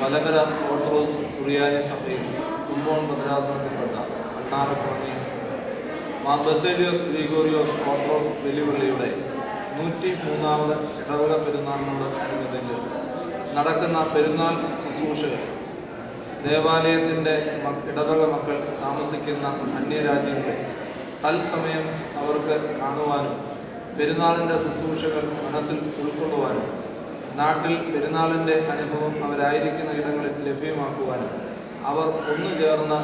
Malankara orthodox സുറിയാനി സഭയിൽ കുമ്പോൺ ഭദ്രാസനത്തിൽപ്പെട്ട അണ്ണാറക്കുളങ്ങി Mar Baselios Gregorios orthodox വെല്ലുവിളിയുടെ 103ാമത് ഇടവക പെരുന്നാളിനോട് അനുബന്ധിച്ച് നടക്കുന്ന പെരുന്നാൾ ശുശ്രൂഷകൾ ദേവാലയത്തിൻ്റെ ഇടവക മക്കൾ താമസിക്കുന്ന അന്യരാജ്യങ്ങളെ തത്സമയം അവർക്ക് കാണുവാനും പെരുന്നാളിൻ്റെ ശുശ്രൂഷകൾ മനസ്സിൽ ഉൾക്കൊള്ളുവാനും നാട്ടിൽ പെരുന്നാളിൻ്റെ അനുഭവം അവരായിരിക്കുന്ന ഇടങ്ങളിൽ ലഭ്യമാക്കുവാനും അവർ ഒന്നുചേർന്ന്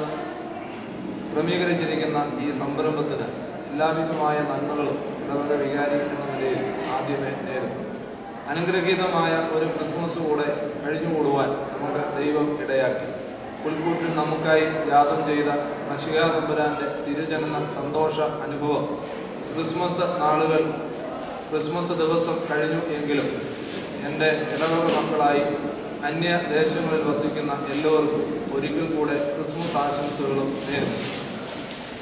ക്രമീകരിച്ചിരിക്കുന്ന ഈ സംരംഭത്തിന് എല്ലാവിധമായ നന്മകളും ഇടവക വികാരി എന്ന നിലയിൽ ആദ്യമേ നേരും. അനുഗ്രഹീതമായ ഒരു ക്രിസ്മസ് കൂടെ കഴിഞ്ഞുകൂടുവാൻ നമുക്ക് ദൈവം ഇടയാക്കി. പുൽക്കൂട്ടിൽ നമുക്കായി യാഗം ചെയ്ത മശിഹാ തമ്പുരാൻ്റെ തിരുജനന സന്തോഷ അനുഭവം ക്രിസ്മസ് ദിവസം കഴിഞ്ഞു എങ്കിലും എൻ്റെ ഇടവക മക്കളായി അന്യദേശങ്ങളിൽ വസിക്കുന്ന എല്ലാവർക്കും ഒരിക്കൽ കൂടെ ക്രിസ്മസ് ആശംസകളും നേരുന്നു.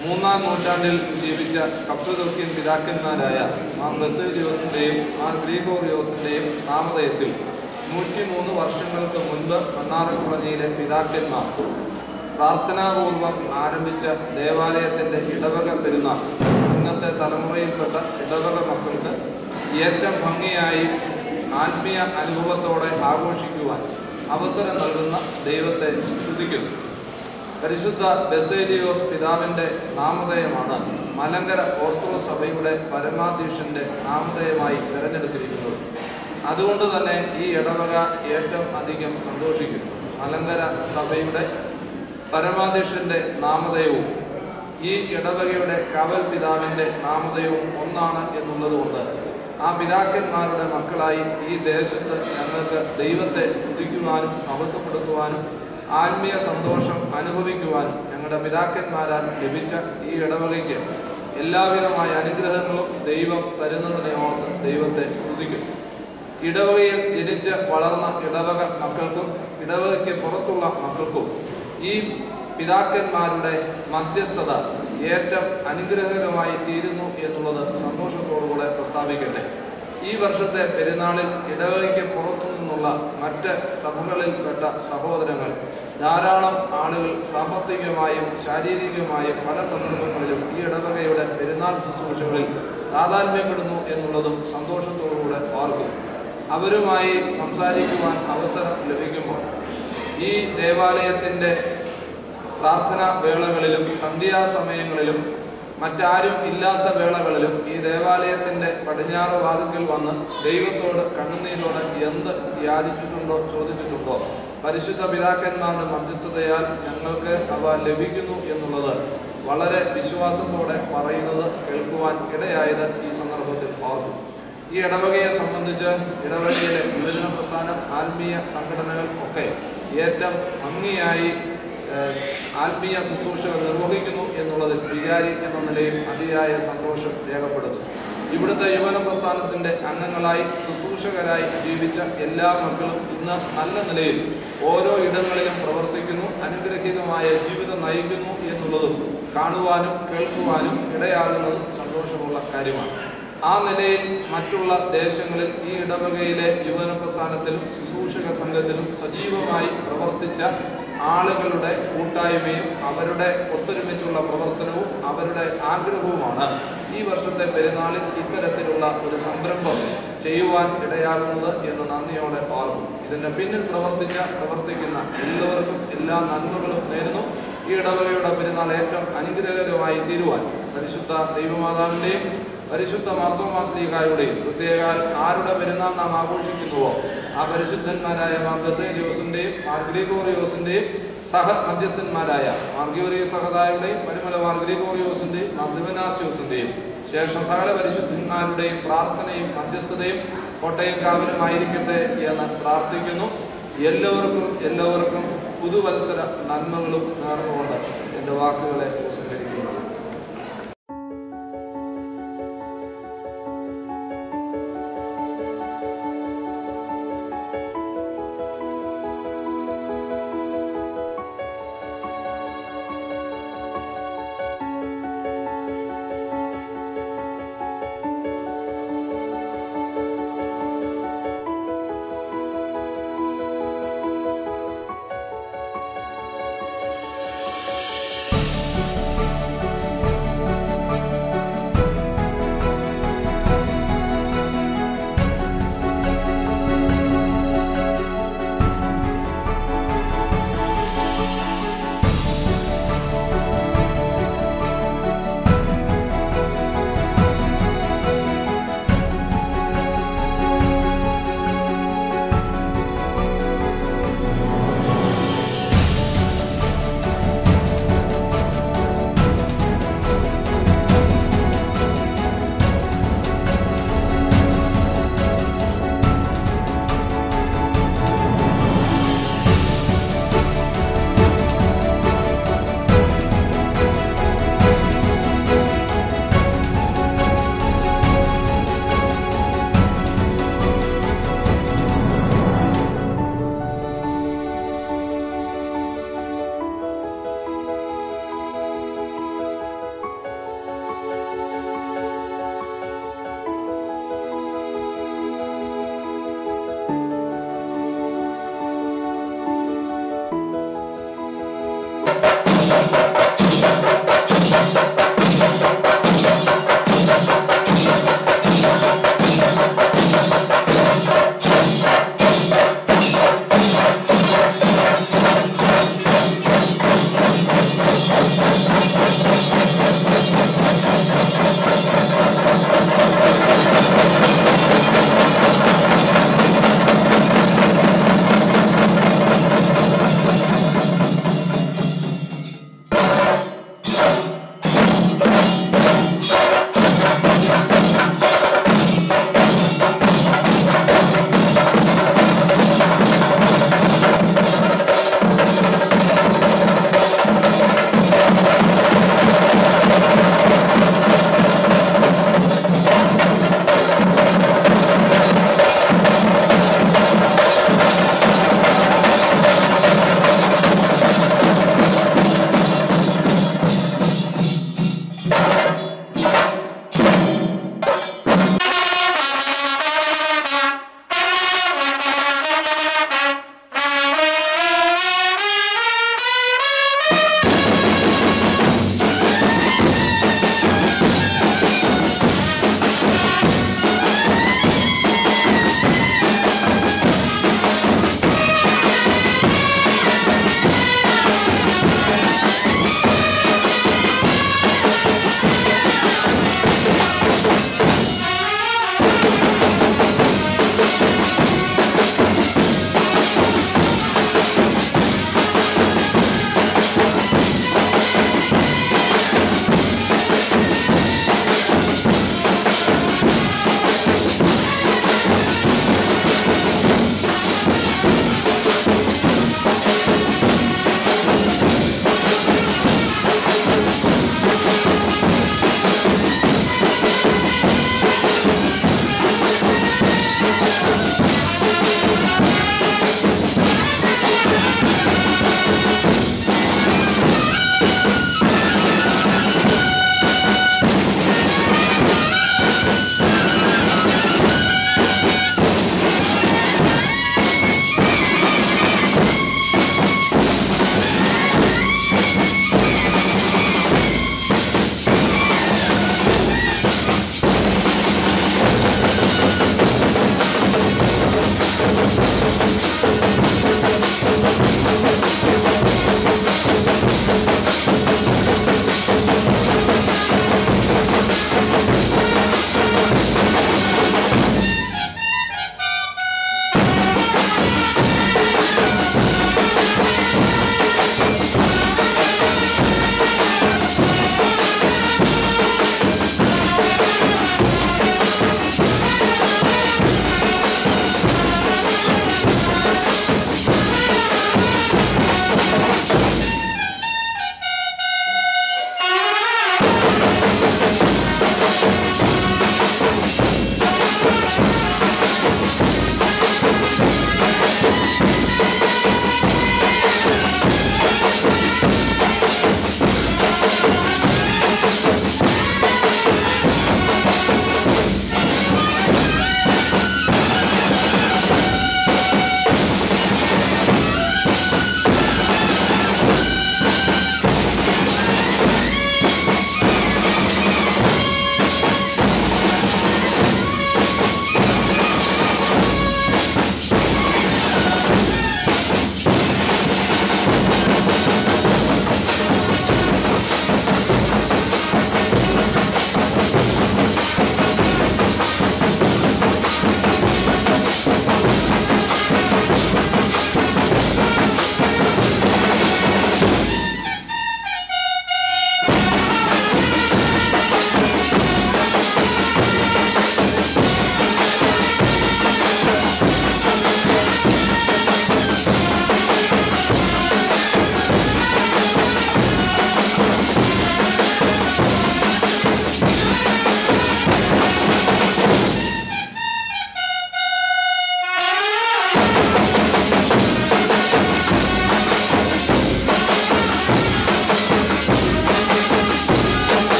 3ാം നൂറ്റാണ്ടിൽ ജീവിച്ച കപ്പുതുർക്കിയൻ പിതാക്കന്മാരായ മാർ ബസേലിയോസിൻ്റെയും മാർ ഗ്രിഗോറിയോസിൻ്റെയും നാമധേയത്തിൽ 103 വർഷങ്ങൾക്ക് മുൻപ് മണ്ണാറക്കുളഞ്ഞിയിലെ പിതാക്കന്മാർ പ്രാർത്ഥനാപൂർവം ആരംഭിച്ച ദേവാലയത്തിൻ്റെ ഇടവക പെരുന്നാൾ ഇന്നത്തെ തലമുറയിൽപ്പെട്ട ഇടവക മക്കൾക്ക് ഏറ്റവും ഭംഗിയായി ആത്മീയ അനുഭവത്തോടെ ആഘോഷിക്കുവാൻ അവസരം നൽകുന്ന ദൈവത്തെ സ്തുതിക്കുന്നു. പരിശുദ്ധ ബസേലിയോസ് പിതാവിൻ്റെ നാമധേയമാണ് മലങ്കര ഓർത്തഡോക്സ് സഭയുടെ പരമാധ്യക്ഷൻ്റെ നാമധേയമായി തിരഞ്ഞെടുത്തിരിക്കുന്നത്. അതുകൊണ്ട് തന്നെ ഈ ഇടവക ഏറ്റവും അധികം സന്തോഷിക്കുന്നു. മലങ്കര സഭയുടെ പരമാധ്യക്ഷൻ്റെ നാമധേയവും ഈ ഇടവകയുടെ കാവൽ പിതാവിൻ്റെ നാമധേയവും ഒന്നാണ് എന്നുള്ളതുകൊണ്ട് ആ പിതാക്കന്മാരുടെ മക്കളായി ഈ ദേശത്ത് ഞങ്ങൾക്ക് ദൈവത്തെ സ്തുതിക്കുവാനും മഹത്വപ്പെടുത്തുവാനും ആത്മീയ സന്തോഷം അനുഭവിക്കുവാനും ഞങ്ങളുടെ പിതാക്കന്മാരാൽ ലഭിച്ച ഈ ഇടവകയ്ക്ക് എല്ലാവിധമായ അനുഗ്രഹങ്ങളും ദൈവം തരുന്നതിനെ ഓർത്ത് ദൈവത്തെ സ്തുതിക്കുന്നു. ഇടവകയിൽ ജനിച്ച് വളർന്ന ഇടവക മക്കൾക്കും ഇടവകയ്ക്ക് പുറത്തുള്ള മക്കൾക്കും ഈ പിതാക്കന്മാരുടെ മധ്യസ്ഥത ഏറ്റവും അനുഗ്രഹകരമായി തീരുന്നു എന്നുള്ളത് സന്തോഷത്തോടുകൂടെ പ്രസ്താവിക്കട്ടെ. ഈ വർഷത്തെ പെരുന്നാളിൽ ഇടവകയ്ക്ക് പുറത്തു നിന്നുള്ള മറ്റ് സഭകളിൽപ്പെട്ട സഹോദരങ്ങൾ ധാരാളം ആളുകൾ സാമ്പത്തികമായും ശാരീരികമായും പല സന്ദർഭങ്ങളിലും ഈ ഇടവകയുടെ പെരുന്നാൾ ശുശ്രൂഷകളിൽ താതാത്മ്യപ്പെടുന്നു എന്നുള്ളതും സന്തോഷത്തോടുകൂടെ ഓർക്കും. അവരുമായി സംസാരിക്കുവാൻ അവസരം ലഭിക്കുമ്പോൾ ഈ ദേവാലയത്തിൻ്റെ പ്രാർത്ഥനാ വേളകളിലും സന്ധ്യാസമയങ്ങളിലും മറ്റാരും ഇല്ലാത്ത വേളകളിലും ഈ ദേവാലയത്തിൻ്റെ പടിഞ്ഞാറ് വാതിൽക്കൽ വന്ന് ദൈവത്തോട് കണ്ണുനീരോട് എന്ത് യാചിച്ചിട്ടുണ്ടോ ചോദിച്ചിട്ടുണ്ടോ പരിശുദ്ധ പിതാക്കന്മാരുടെ മധ്യസ്ഥതയാൽ ഞങ്ങൾക്ക് അവ ലഭിക്കുന്നു എന്നുള്ളത് വളരെ വിശ്വാസത്തോടെ പറയുന്നത് കേൾക്കുവാൻ ഇടയായത് ഈ സന്ദർഭത്തിൽ ഓർക്കും. ഈ ഇടവകയെ സംബന്ധിച്ച് ഇടവകയിലെ യുവജന പ്രസ്ഥാനം ആത്മീയ സംഘടനകൾ ഒക്കെ ഏറ്റവും ഭംഗിയായി ആത്മീയ ശുശ്രൂഷകൾ നിർവഹിക്കുന്നു എന്നുള്ളതിൽ വികാരി എന്ന നിലയിൽ അതിയായ സന്തോഷം രേഖപ്പെടുത്തുന്നു. ഇവിടുത്തെ യുവന പ്രസ്ഥാനത്തിൻ്റെ അംഗങ്ങളായി ശുശ്രൂഷകരായി ജീവിച്ച എല്ലാ മക്കളും ഇന്ന് നല്ല നിലയിൽ ഓരോ ഇടങ്ങളിലും പ്രവർത്തിക്കുന്നു, അനുഗ്രഹീതമായ ജീവിതം നയിക്കുന്നു എന്നുള്ളതും കാണുവാനും കേൾക്കുവാനും ഇടയാകുന്നതും സന്തോഷമുള്ള കാര്യമാണ്. ആ നിലയിൽ മറ്റുള്ള ദേശങ്ങളിൽ ഈ ഇടവകയിലെ യുവന പ്രസ്ഥാനത്തിലും ശുശ്രൂഷക സംഘത്തിലും സജീവമായി പ്രവർത്തിച്ച ആളുകളുടെ കൂട്ടായ്മയും അവരുടെ ഒത്തൊരുമിച്ചുള്ള പ്രവർത്തനവും അവരുടെ ആഗ്രഹവുമാണ് ഈ വർഷത്തെ പെരുന്നാളിൽ ഇത്തരത്തിലുള്ള ഒരു സംരംഭം ചെയ്യുവാൻ ഇടയാകുന്നത് എന്ന് നന്ദിയോടെ ഓർക്കും. ഇതിൻ്റെ പിന്നിൽ പ്രവർത്തിക്കുന്ന എല്ലാവർക്കും എല്ലാ നന്മകളും നേരുന്നു. ഈ ഇടവകയുടെ പെരുന്നാൾ ഏറ്റവും അനുഗ്രഹകരമായി തീരുവാൻ പരിശുദ്ധ ദൈവമാതാവിൻ്റെയും പരിശുദ്ധ മാർത്തോമാ ശ്ലീഹായുടെയും പ്രത്യേക ആരുടെ പെരുന്നാൾ നാം ആഘോഷിക്കുന്നുവോ ആ പരിശുദ്ധന്മാരായ മാർ ബസേലിയോസിൻ്റെയും മാർ ഗ്രിഗോറിയോസിൻ്റെയും സഹ മധ്യസ്ഥന്മാരായ മാർ ഗ്രിഗോറിയോസ് സഹതായുടെയും പരിമല മാർ ഗ്രിഗോറിയോസിൻ്റെയും മാർ ദിവനാസ്യോസിൻ്റെയും ശേഷം സകല പരിശുദ്ധന്മാരുടെയും പ്രാർത്ഥനയും മധ്യസ്ഥതയും കോട്ടയം കാവലുമായിരിക്കട്ടെ എന്ന് പ്രാർത്ഥിക്കുന്നു. എല്ലാവർക്കും പുതുവത്സര നന്മകളും നേർന്നുകൊണ്ട് എൻ്റെ വാക്കുകളെ ഉപസംഹരിക്കുന്നു.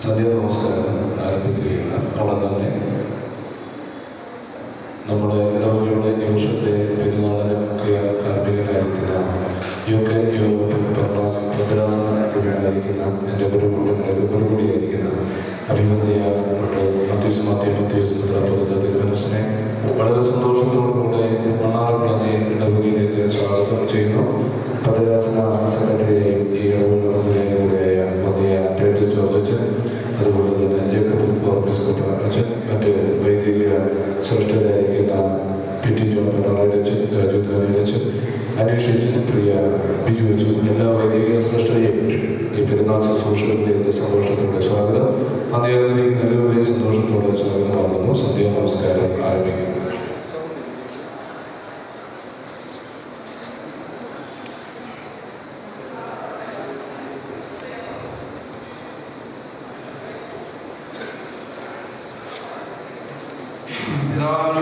സന്ധ്യ നമസ്കാരം ആരംഭിക്കുകയാണ്. അവിടെ തന്നെ നമ്മുടെ ഇടവകയുടെ ഈ വർഷത്തെ പെരുന്നാളിന് മുഖ്യ കാർമ്മികനായിരിക്കുന്ന UK യൂറോപ്യൻ ഭദ്രാസനത്തിലായിരിക്കുന്ന എൻ്റെ ഗുരുകുലങ്ങളുടെ ഗുരുകൂടിയായിരിക്കുന്ന അഭിമന്യ മത്യൂസ് മിത്രാപുരത്തെ തിരുമനസിനെ വളരെ സന്തോഷത്തോടുകൂടെ മണ്ണാറക്കുളത്തെ ഇടവകയിലേക്ക് സ്വാഗതം ചെയ്യുന്നു. ഭദ്രാസന സെക്രട്ടറിയെയും ഈ ഇടവകയുടെയും കൂടെയായ മധ്യ ടേറ്റിസ്റ്റ് ജോർജ്, അതുപോലെ തന്നെ ജേക്കബ് ഓർബിസ്കോപ്പ് അച്ഛൻ, മറ്റ് വൈദിക ശ്രേഷ്ഠരായിരിക്കുന്ന PT ജോൺ പെണ്ണാറയിലച്ഛൻ, രാജു ധാനിയിലച്ഛൻ, അന്വേഷിച്ചൻ, പ്രിയ ബിജു അച്ഛൻ, എല്ലാ വൈദിക ശ്രേഷ്ഠരെയും ഈ പെരുന്നാൾ ശുശ്രൂഷകളിലേക്ക് സന്തോഷത്തോടെ സ്വാഗതം. അദ്ദേഹത്തിലേക്ക് നല്ലവരെയും സന്തോഷത്തോടെ സ്വാഗതമാകുന്നു. സന്ധ്യ നമസ്കാരം ആരംഭിക്കുന്നു. Now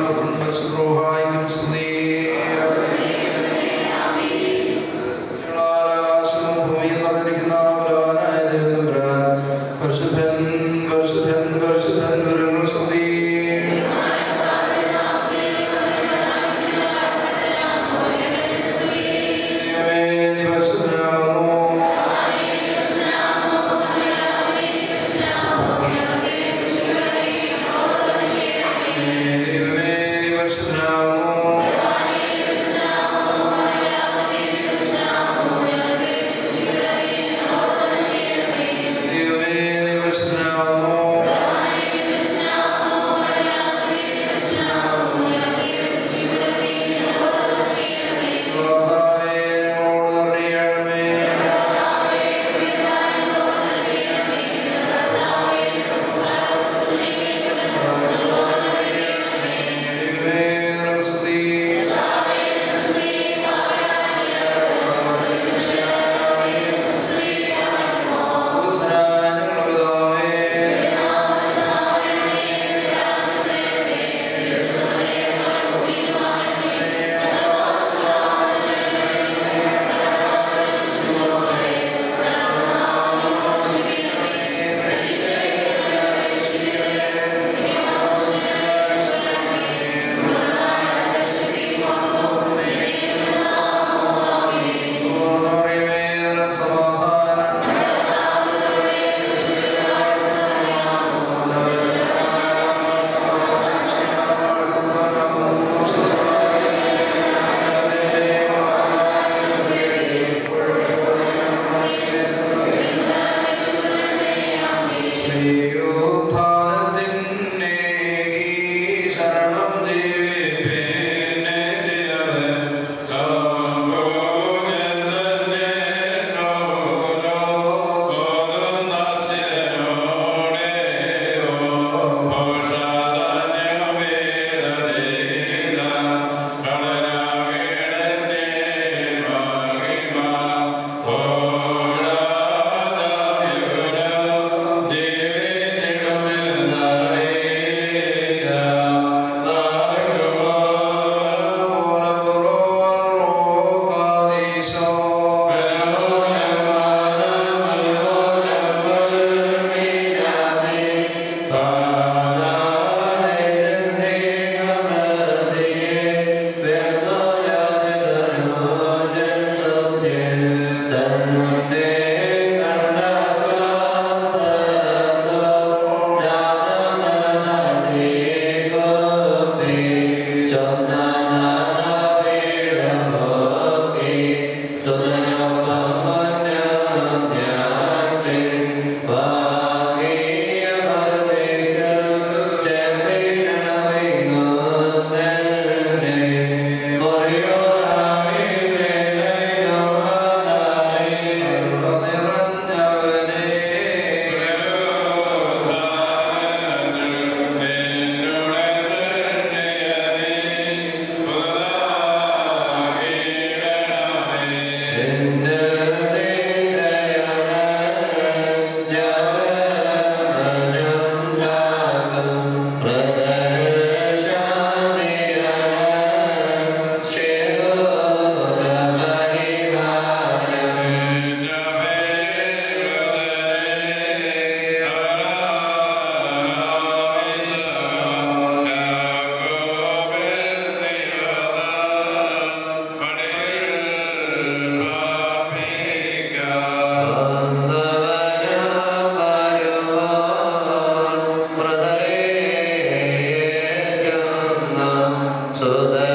നമ്മുടെ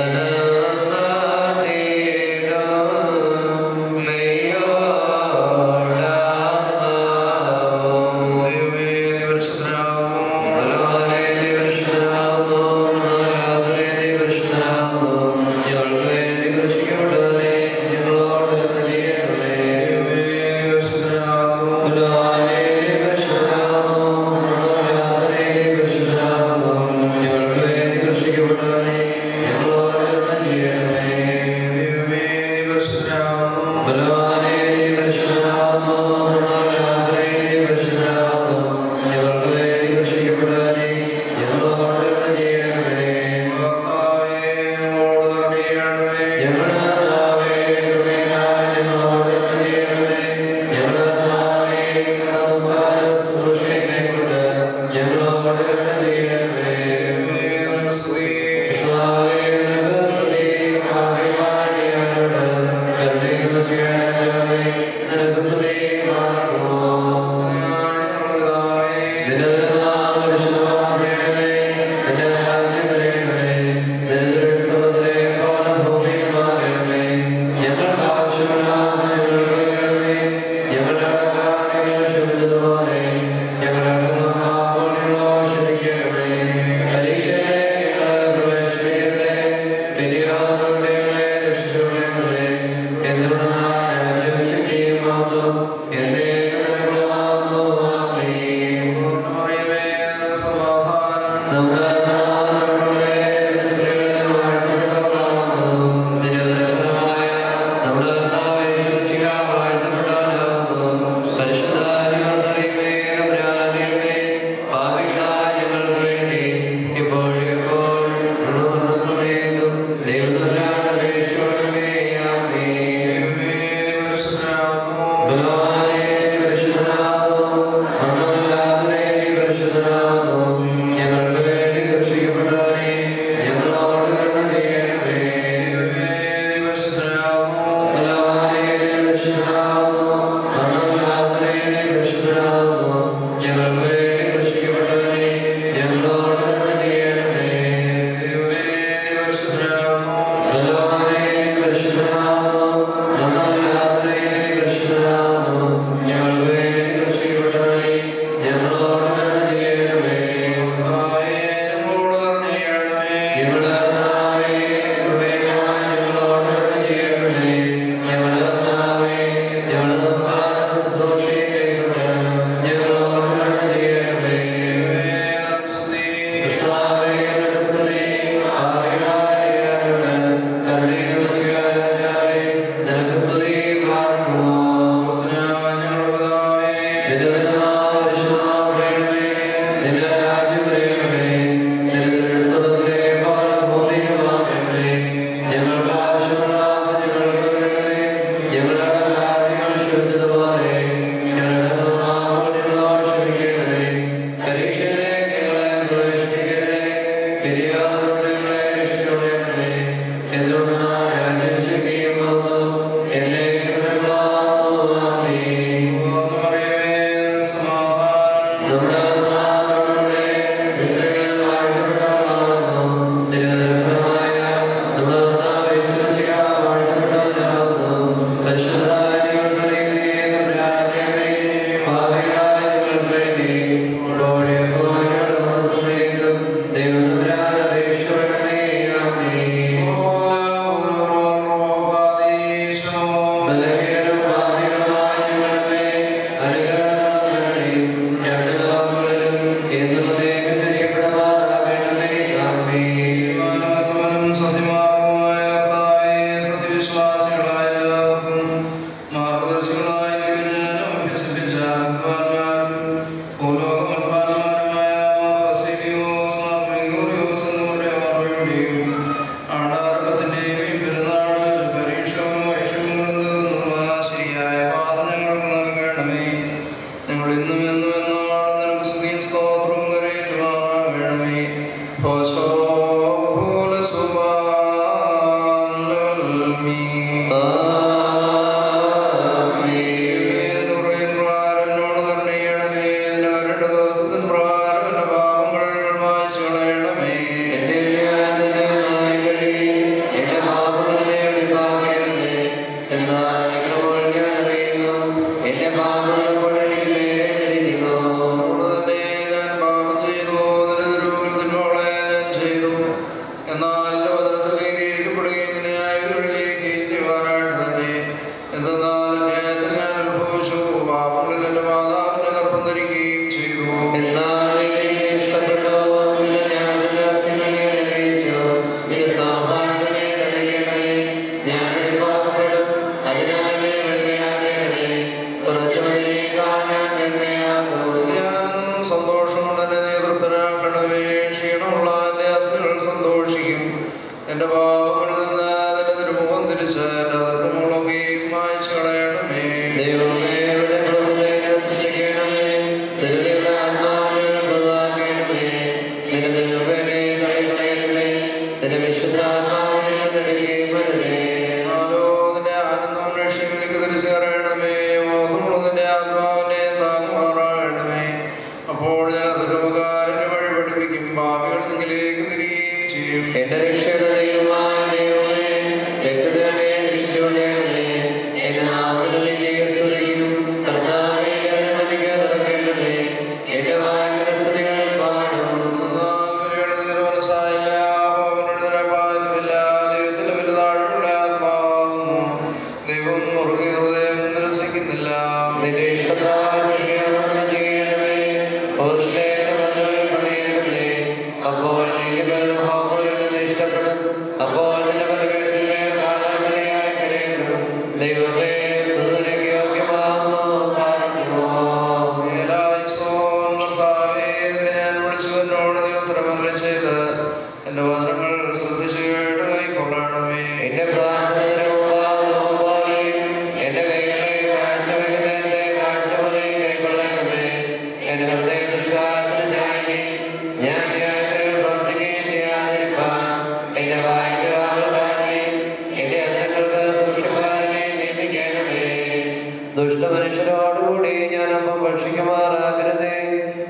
ദുഷ്ടമനുഷ്യരോടുകൂടി ഞാൻ അപ്പം ഭക്ഷിക്കുമാറാകരുതേ.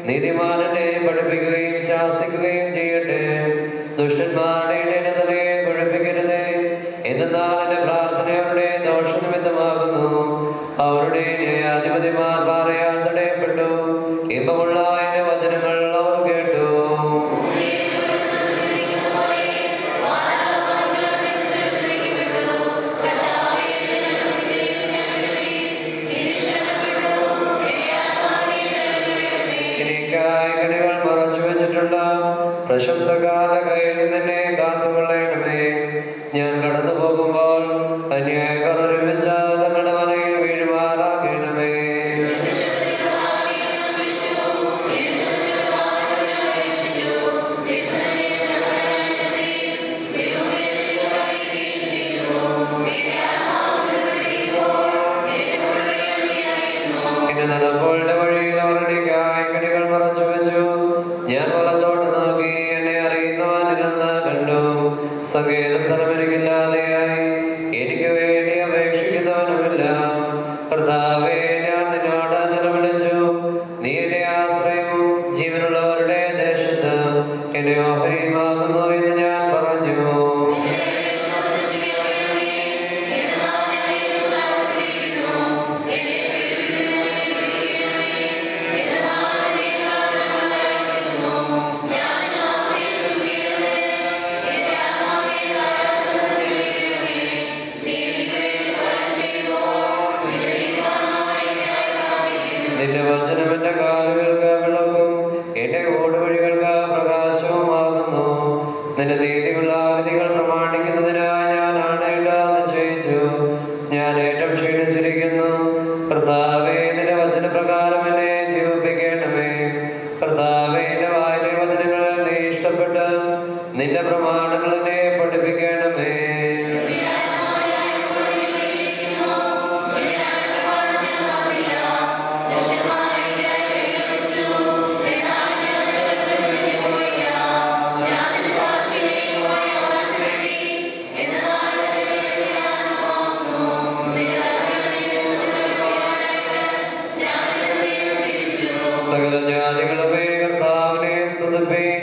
നീതിമാനെ പഠിപ്പിക്കുകയും ശാസിക്കുകയും ചെയ്യട്ടെ. ദുഷ്ടന്മാരുടെ ഇടയിൽ തലയെ കുഴപ്പിക്കരുതേ. എന്നാൽ എന്റെ പ്രാർത്ഥന അവരുടെ ദോഷനിമിത്തമാകുന്നു. അവരുടെ ന്യായാധിപതിമാർ പാറയാൽ തടയപ്പെട്ടു. ഇമ്പമുള്ള എന്റെ വചനങ്ങൾ അവർ കേട്ടു. പ്രശംസക്കാരുടെ കയ്യിൽ നിന്നെ കാത്തുകൊള്ളണമേ. ഞാൻ കടന്നു പോകുമ്പോൾ അന്യായക്കാർ ഒരുമിച്ച് തങ്ങളുടെ മലയിൽ വീഴുമാറാകണമേ. എന്റെ നടപ്പോളുടെ വഴിയിൽ അവരുടെ കായ്കടികൾ മറച്ചു വെച്ചു. ഞാൻ വലത്തോട്ട് നോക്കി, എന്നെ അറിയുന്നവനില്ലെന്ന് കണ്ടു. സങ്കേത സ്ഥലം എനിക്കില്ലാതെയായി, എനിക്ക് വേണ്ടി അപേക്ഷിക്കുന്നവനുമില്ല. കർത്താവേ, ഞാൻ നിന്നോട് നിലവിളിച്ചു. നീ എന്റെ ആശ്രയവും ജീവനുള്ളവരുടെ ദേശത്ത് എന്റെ ഓഹരിയുമാകുന്നു എന്ന് ഞാൻ പറഞ്ഞു. നിന്റെ വചനം എന്റെ കാലുകൾക്ക് വിളക്കും എന്റെ ഓടുവഴികൾക്ക് പ്രകാശവുമാകുന്നു. നിന്റെ നീതിയുള്ള വിധികൾ പ്രമാണിക്കുന്നതിനായി ഞാൻ ആണയിട്ട് നിശ്ചയിച്ചു. ഞാൻ ഏറ്റവും ക്ഷീണിച്ചിരിക്കുന്നു. കർത്താവേ, നിന്റെ വചനപ്രകാരം എന്നെ ജീവിപ്പിക്കണമേ. കർത്താവേ, എന്റെ വായിലെ വചനങ്ങളിൽ നീ ഇഷ്ടപ്പെട്ട് നിന്റെ പ്രമാണങ്ങൾ എന്നെ പഠിപ്പിക്കണമേ. സകല ജാതികളുമേ കർത്താവിനെ സ്തുതിപ്പീൻ.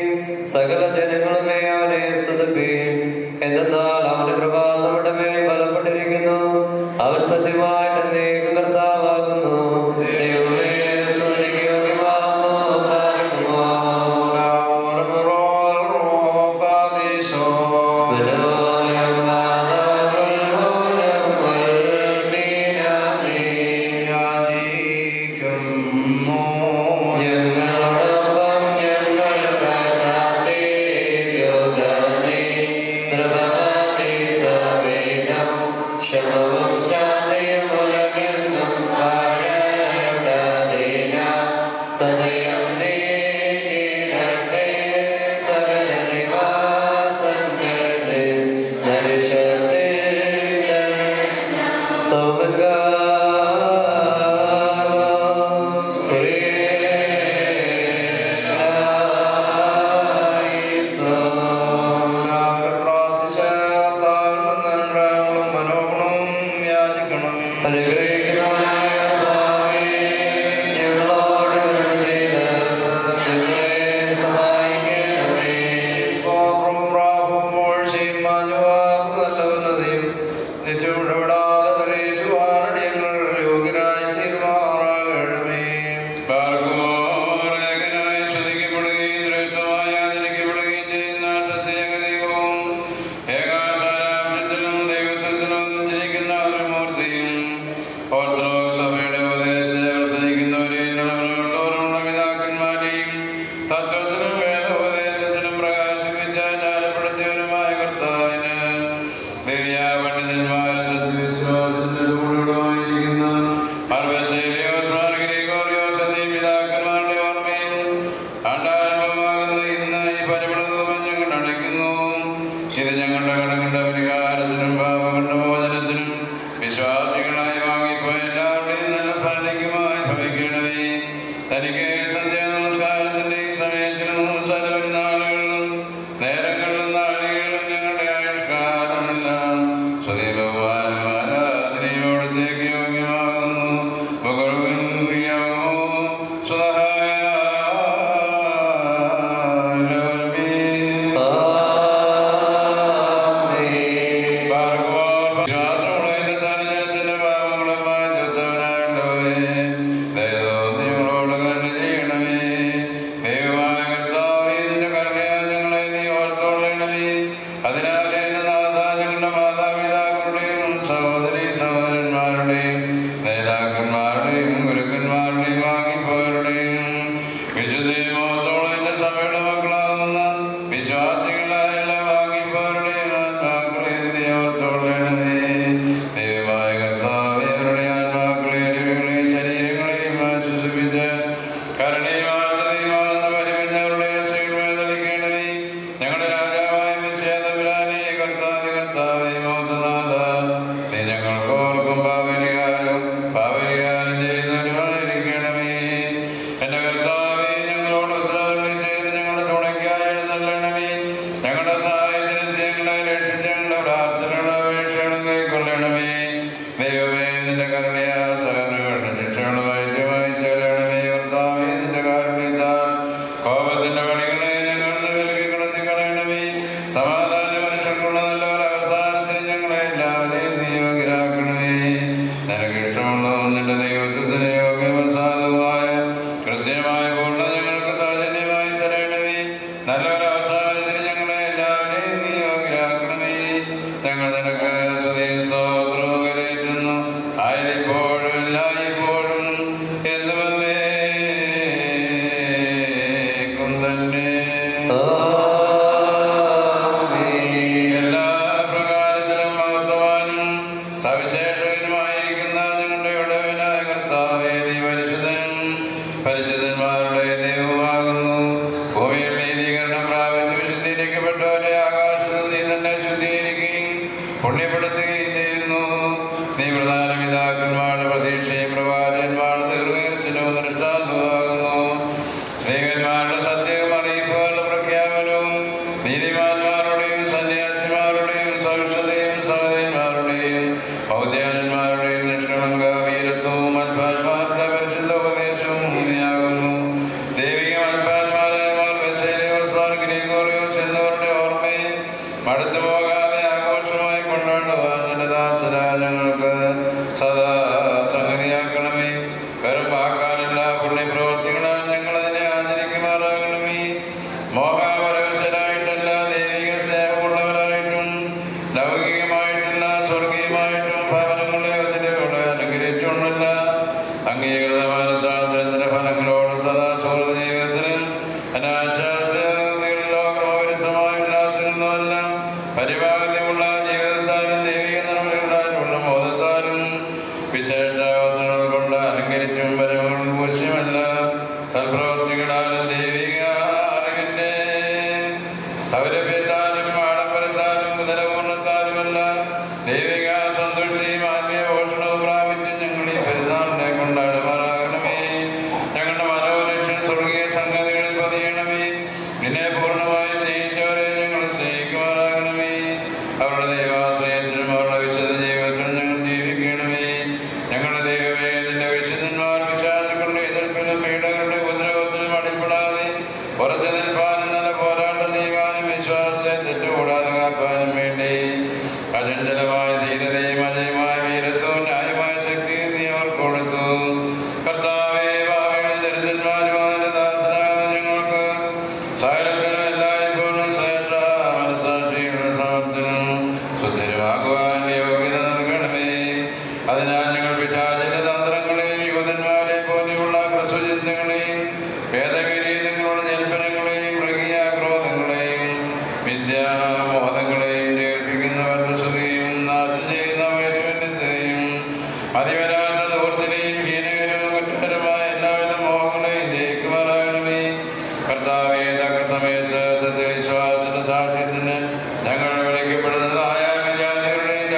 സകല ജനങ്ങളുമേ അവനെ സ്തുതിപ്പീൻ. എന്തെന്നാൽ അവന്റെ കൃപ നമ്മുടെ മേൽ ബലപ്പെട്ടിരിക്കുന്നു. അവൻ സത്യമായിട്ട് എന്നേക്കും കർത്താവാകുന്നു. ദൈവമേ, സ്തുതിക്ക് യോഗ്യമാകുന്നു. പാടുമോ ശമവും ശാന്തയും അനുഗ്രഹിക്കുന്നവനായ കർത്താവേ, ഞങ്ങളോട് കരുണ ചെയ്ത് ഞങ്ങളെ സഹായിക്കണമേ. സ്വാതന്ത്ര്യവും പ്രാപവും മോഴ്ചയും മാഞ്ഞുവാർന്ന നല്ല ഉന്നതിയും നിത്യം ഇടപെടാതെ കരയേറ്റുവാൻ ഞങ്ങൾ യോഗ്യരായി തീരുമാറാകണമേ. ഭാർഗവോരേഖനായി ശ്രദ്ധിക്കപ്പെടുകയും ശ്രേഷ്ഠമായി ആദരിക്കപ്പെടുകയും ചെയ്യുന്ന സത്യഗതികവും ഏകാസാരാംശത്തിലും ദൈവത്വത്തിലും ഒന്നിച്ചിരിക്കുന്ന ഒരു മൂർത്തിയും ഓർത്തഡോക്സ് സഭയുടെ ഉപദേശങ്ങൾ സഹിക്കുന്നവരെയും തലമുറകളോടുള്ള പിതാക്കന്മാരെയും തത്വത്തിലും വേദോപദേശത്തിലും പ്രകാശിപ്പിച്ച ജ്ഞാനപ്പെടുത്തിയവരുമായ കർത്താവിന് ദിവ്യ പണ്ഡിതന്മാരും സത്യവിശ്വാസത്തിന്റെ കൂടെയുമായിരിക്കുന്ന അർവശൈലിയോസ് മാർ ഗ്രിഗോറിയോസ് എന്നീ പിതാക്കന്മാരുടെ ഓർമ്മയിൽ ആണ്ടാരംഭമാകുന്ന ഇന്ന് ഈ പരിമളധൂപം ഞങ്ങൾ അടയ്ക്കുന്നു. ഇത് ഞങ്ങളുടെ കടങ്ങളുടെ പരിഹാരത്തിനും പാപങ്ങളുടെ മോചനത്തിനും വിശ്വാസികളായി വാങ്ങിപ്പോയ എല്ലാവരുടെയും നല്ല സ്മരണയ്ക്കുമായി ഭവിക്കണമേ. തനിക്ക് സന്ധ്യാ നമസ്കാരത്തിന്റെ ഈ സമയത്തിനും സകല നാളുകളിലും നേരങ്ങളിലും നാഴികളിലും ഞങ്ങളുടെ ആയുഷ്കാലമെല്ലാം സ്വദീപവാനും ആരാധനയോടത്തേക്ക് യോഗ്യമാകുന്നു. വിശ്വാസമുള്ളതിന്റെ സാന്നിധ്യത്തിന്റെ പാപങ്ങളും മാറ്റുത്തവനായുള്ളവേ, ദൈവങ്ങളോട് കരുണ ചെയ്യണമേ. ദൈവമായ കർത്താവേ, നിന്റെ കരുണയാൽ ഞങ്ങളെ നീ ഓർത്തുകൊള്ളണമേ. അതിനാൽ എന്റെ നാഥ, ഞങ്ങളുടെ മാതാപിതാക്കളുടെയും സഹോദരീ സഹോദരന്മാരുടെയും നേതാക്കന്മാരുടെയും ഗുരുക്കന്മാരുടെയും വാങ്ങിപ്പോയവരുടെയും വിശുദ്ധമോത്തോളന്റെ സഭയുടെ മക്കളാകുന്ന വിശ്വാസികളായ വാങ്ങിപ്പോയവരുടെയും ആത്മാക്കളെ നീ ഓർത്തുകൊള്ളണമേ. ദൈവമായ കർത്താവേ, അവരുടെ ആത്മാക്കളെ അറിവുകളെയും ശരീരങ്ങളെയും ആശ്വസിപ്പിച്ച് കരുണയുമാകുന്ന പരിമഞ്ഞവരുടെ തളിക്കണമേ. ഞങ്ങളുടെ രാജാവായ മിശിഹാതമ്പുരാനെ, കർത്താവേ, മോത്തനാഥ, നീ ഞങ്ങൾക്ക് ഓർക്കും പാപരിഹാരം ചെയ്യുന്നവരുമായിരിക്കണമേ. എന്റെ കർത്താവേ, ഞങ്ങളോട് ഉത്തരവാദിത്വം ചെയ്ത് ഞങ്ങളുടെ തുണയ്ക്കായി എഴുന്നള്ളണമേ. ഞങ്ങളുടെ സഹായത്തിന് ഞങ്ങളെ രക്ഷിച്ച് ഞങ്ങളുടെ പ്രാർത്ഥനയുടെ അപേക്ഷകളും കൈക്കൊള്ളണമേ. ദൈവമേ, നിന്റെ കരുണയാൽ സകലങ്ങളുടെ ശിക്ഷകളും വൈദ്യമായി ചേരണമേ. കർത്താവേ, നിന്റെ കാരുണ്യത്താൽ കോപത്തിന്റെ വടികളെ ഞങ്ങൾ വിലക്കി കിടത്തി കളയണമേ. സമാധാന മനുഷ്യർക്കുള്ള നല്ലൊരു അവസാനത്തിന് ഞങ്ങളെ എല്ലാവരെയും നീ യോഗ്യരാക്കണമേ. നിനക്ക് ഇഷ്ടമുള്ളതും നിന്റെ ദൈവത്വത്തിന് യോഗ്യവസാദവുമായ ക്രിസ്ത്യമായ പൂർണ്ണ ഞങ്ങൾക്ക് സൗജന്യമായി തരണമേ. നല്ലൊരു അവസാനത്തിന് ഞങ്ങളെ എല്ലാവരെയും നീ യോഗ്യരാക്കണമേ. ഞങ്ങൾ നിനക്ക് സ്തുതിയും സ്തോത്രവും കരേറ്റുന്നു. ആയതിപ്പോഴും എല്ലായ്പ്പോഴും എന്നുവന്നേക്കും തന്നെ. എല്ലാ പ്രകാരത്തിലും മഹത്വവാനും സവിശേഷകനുമായിരിക്കുന്ന ഞങ്ങളുടെ ഉടവനായ കർത്താവേ, നീ പരിശുദ്ധന്മാരുടെ ദൈവമാകുന്നു. ഭൂമിയിൽ നീതീകരണം പ്രാപിച്ച് വിശുദ്ധീകരിക്കപ്പെട്ടവരെ ആകാശത്തിൽ നീ തന്നെ ശുദ്ധീകരിക്കുകയും പുണ്യപ്പെടുത്തുകയും ചെയ്യുന്നു. നീ പ്രധാന പിതാക്കന്മാരുടെ പ്രതീക്ഷയും പ്രവാചകന്മാരുടെ ദീർഘദർശനവും ദൃഷ്ടാന്തവുമാകുന്നു. സ്ത്രീകന്മാരുടെ സത്യവും അറിയിപ്പുകളുടെ പ്രഖ്യാപനവും നീതിമാന്മാരുടെയും സന്യാസിമാരുടെയും സവിശതയും സഹോദരന്മാരുടെയും ഔദ്യാനന്മാരുടെയും നിഷ്കളങ്ക വീരത്വവും അൽപാന്മാരുടെ പരിശുദ്ധ ഉപദേശവും ഭൂമിയാകുന്നു. ദൈവിക അൽപാന്മാരായ മാർ ബസേലിയോസ്, മാർ ഗ്രിഗോറിയോസ് എന്നിവരുടെ ഓർമ്മയെ മടുത്തു പോകാതെ ആഘോഷമായി കൊണ്ടാടുവാൻ നിന്റെ ദാസരായ ഞങ്ങൾക്ക് സദാ സംഗതിയാക്കണമേ. വെറും വാക്കാലല്ല, പുണ്യപ്രവർത്തികളാൽ ഞങ്ങളതിനെ ആചരിക്കുമാറാകണമേ. മോഹാപരവശരായിട്ടല്ല, ദൈവിക സ്നേഹമുള്ളവരായിട്ടും ലൗകികമായിട്ടല്ല, സ്വർഗീയമായിട്ടും ഭവനങ്ങളെ അതിലൂടെ അനുഗ്രഹിച്ചുകൊണ്ടല്ല, അംഗീകൃത മനഃശാസ്ത്രത്തിന്റെ ഫലങ്ങളോടും സദാ സുഹൃത ജീവിതത്തിലും അനാശാസ്യതകളിലോ ക്രമവിരുദ്ധമായ ഉല്ലാസങ്ങളിലുമല്ല, പരിപാകതയുള്ള ജീവിതത്താലും ദൈവിക നിർമ്മലങ്ങളാലുള്ള ബോധത്താലും വിശേഷ അവസരങ്ങൾ കൊണ്ട് അലങ്കരിച്ചും പരമങ്ങളും കുരിശുമല്ല, സൽപ്രവൃത്തികളാലും ദൈവിക അറിവിന്റെ സൗരഭ്യത്താലും ആഡംബരത്താലും കുതിരപൂർണ്ണത്താലുമല്ല, ദൈവിക സന്തോഷിയും ആത്മീയ പോഷണവും പ്രാപിച്ച് ഞങ്ങൾ ഈ പെരുന്നാളിനെ കൊണ്ടാടുമാറാകണമേ. ഞങ്ങളുടെ മനോലക്ഷ്യം സ്വർഗീയ സംഗതികളിൽ പതിയണമേ. നിന്നെ പൂർണ്ണമായി സ്നേഹിച്ചവരെ ഞങ്ങൾ സ്നേഹിക്കുമാറാകണമേ. അവരുടെ ദൈവാശ്രയത്തിനും അവരുടെ വിശുദ്ധ ജീവിതത്തിനും ഞങ്ങൾ ജീവിക്കണമേ. അചഞ്ചലമായ ധീരതയും അജയമായ വീരത്വവും ന്യായമായ ശക്തിയും നീ അവർക്ക് കൊടുത്തു. കർത്താവേ, ഭാവികളും ദരിദ്രന്മാരുമായ ദാസനായ ഞങ്ങൾക്ക് സകലത്തിനും എല്ലായ്പ്പോഴും ശ്രേഷ്ഠ മനസ്സാക്ഷിയുടെ സമർത്ഥനും സുസ്ഥിരമാകുവാൻ യോഗ്യത നൽകണമേ. അതിനാൽ ഞങ്ങൾ പിശാചിന്റെ തന്ത്രങ്ങളെയും യൂതന്മാരെ പോലെയുള്ള ക്രിസ്തുചിന്തകളെയും ഭേദവിരീതങ്ങളുടെ ജൽപ്പനങ്ങളെയും മൃഗീയ ക്രോധങ്ങളെയും വിദ്യാമോഹങ്ങളെയും ജയിപ്പിക്കുന്നവരുടെ സ്തുതിയും നാശം ചെയ്യുന്ന വൈശ്വന്യത്തെയും അതിവരാത്ത ദൂർത്തിനെയും ഹീനകരവും കുറ്റകരമായ എല്ലാവിധ മോഹങ്ങളെയും ജയിക്കുമാറാകണമേ. കർത്താവേ, തക്ക സമയത്ത് സത്യവിശ്വാസത്തിന്റെ സാക്ഷ്യത്തിന് ഞങ്ങൾ വിളിക്കപ്പെടുന്നതായ വിജാതികളുടെയും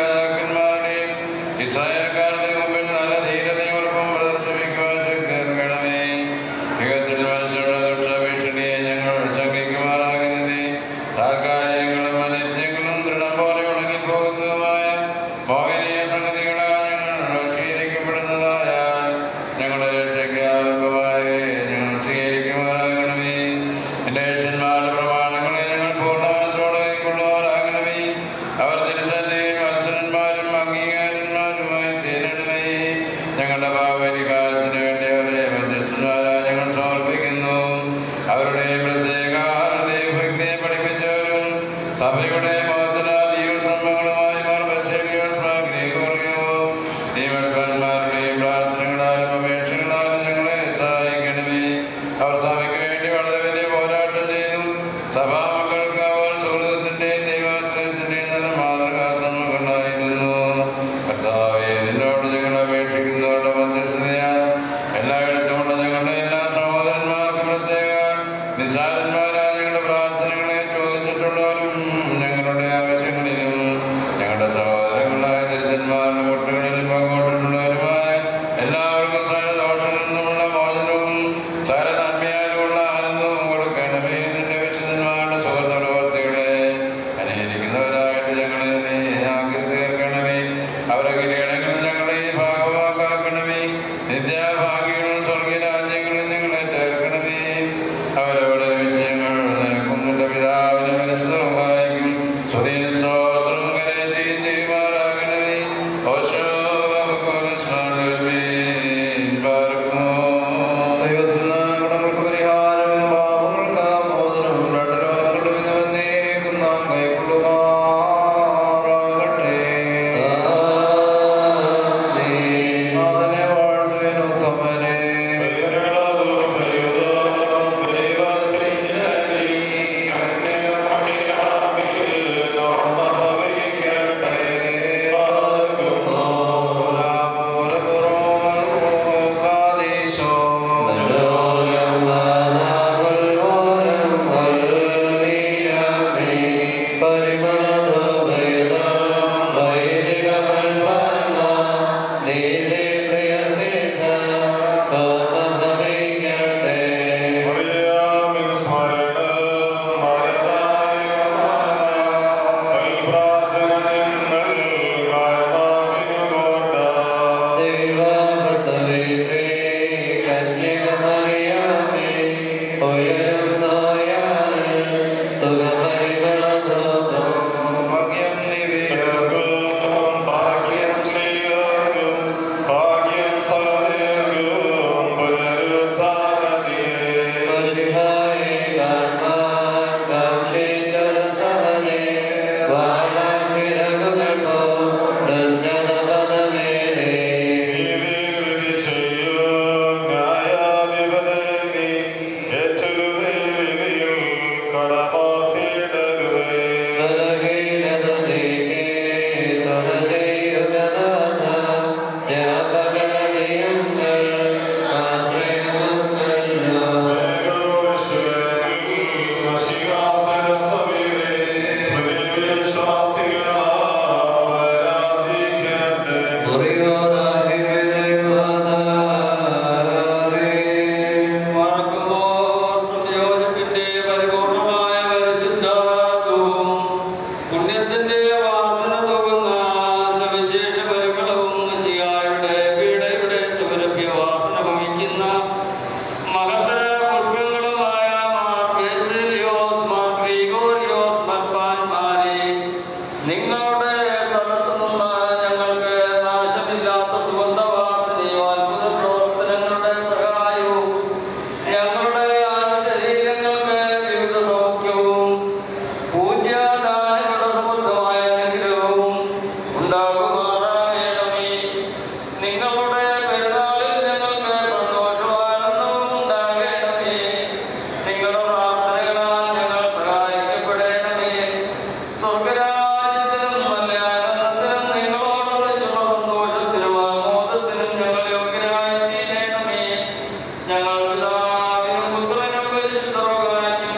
ഉണ്ടാകുമാറാകണമേ. നിങ്ങളുടെ പെരുന്നാളിൽ ഞങ്ങൾക്ക് സന്തോഷവാനന്ദവും ഉണ്ടാകണമേ. നിങ്ങളുടെ പ്രാർത്ഥനകളാൽ ഞങ്ങൾ സഹായിക്കപ്പെടണമേ. സ്വർഗരാജ്യത്തിനും നല്ല ആനന്ദത്തിനും നിങ്ങളോടൊന്നിച്ചുള്ള സന്തോഷത്തിനും ആമോദത്തിനും ഞങ്ങൾ യോഗ്യരായി തീരണമേ. ഞങ്ങൾ പിതാവിനും പുത്രനും പരിശുദ്ധർക്കായും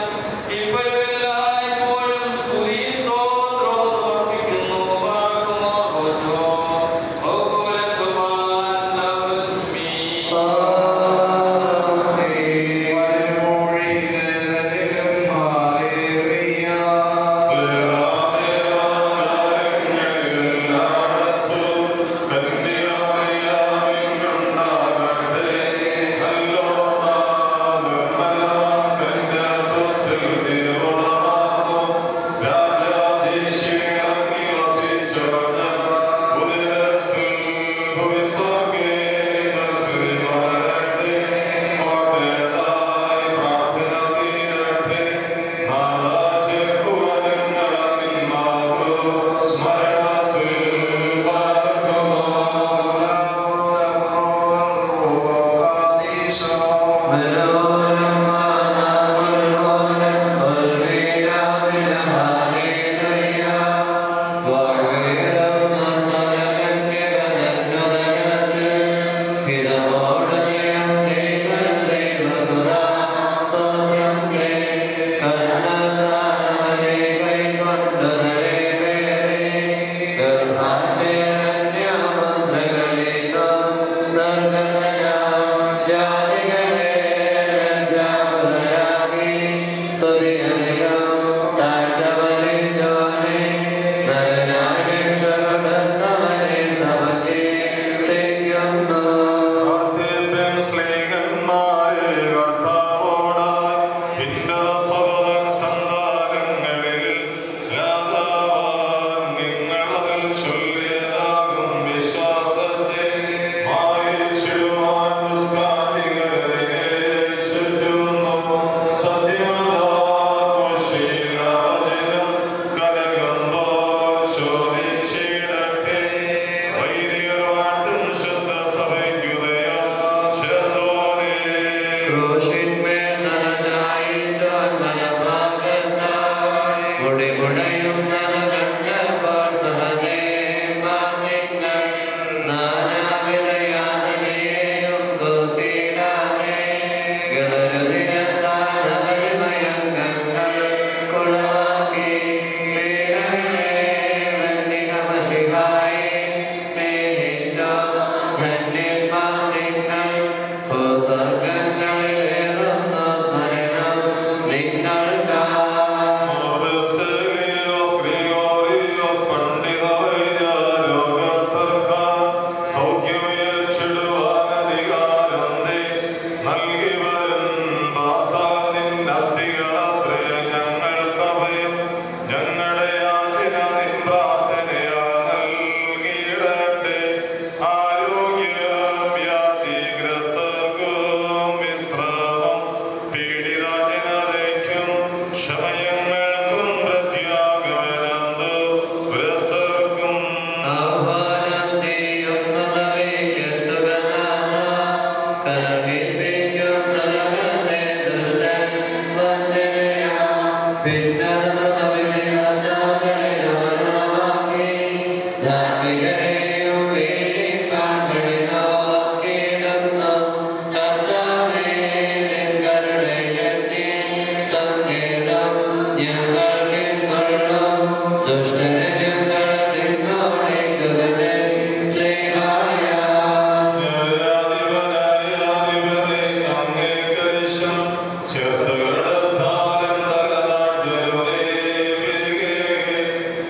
ഇപ്പോഴും എല്ലായ്പ്പോഴും സ്തുതി സ്തോത്രവും സമർപ്പിക്കുന്നു. പാടുമോ ഓശോ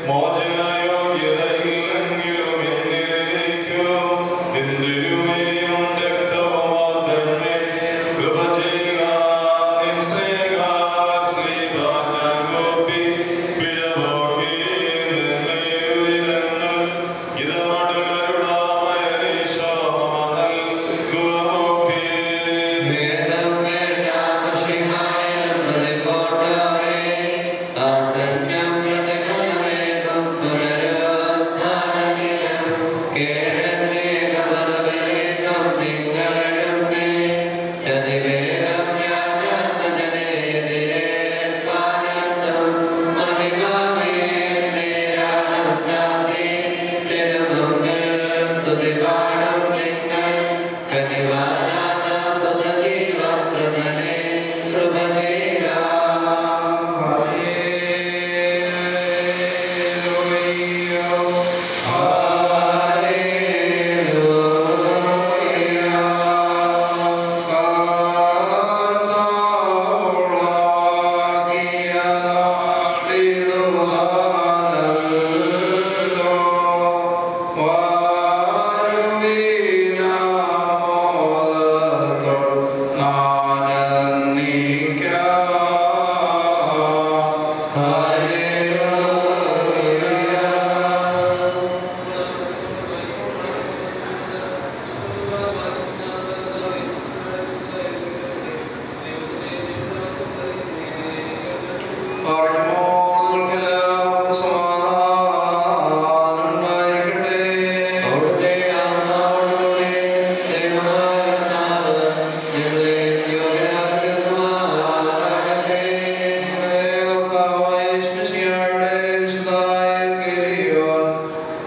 മോചന യോഗ്യതയില്ലെങ്കിലും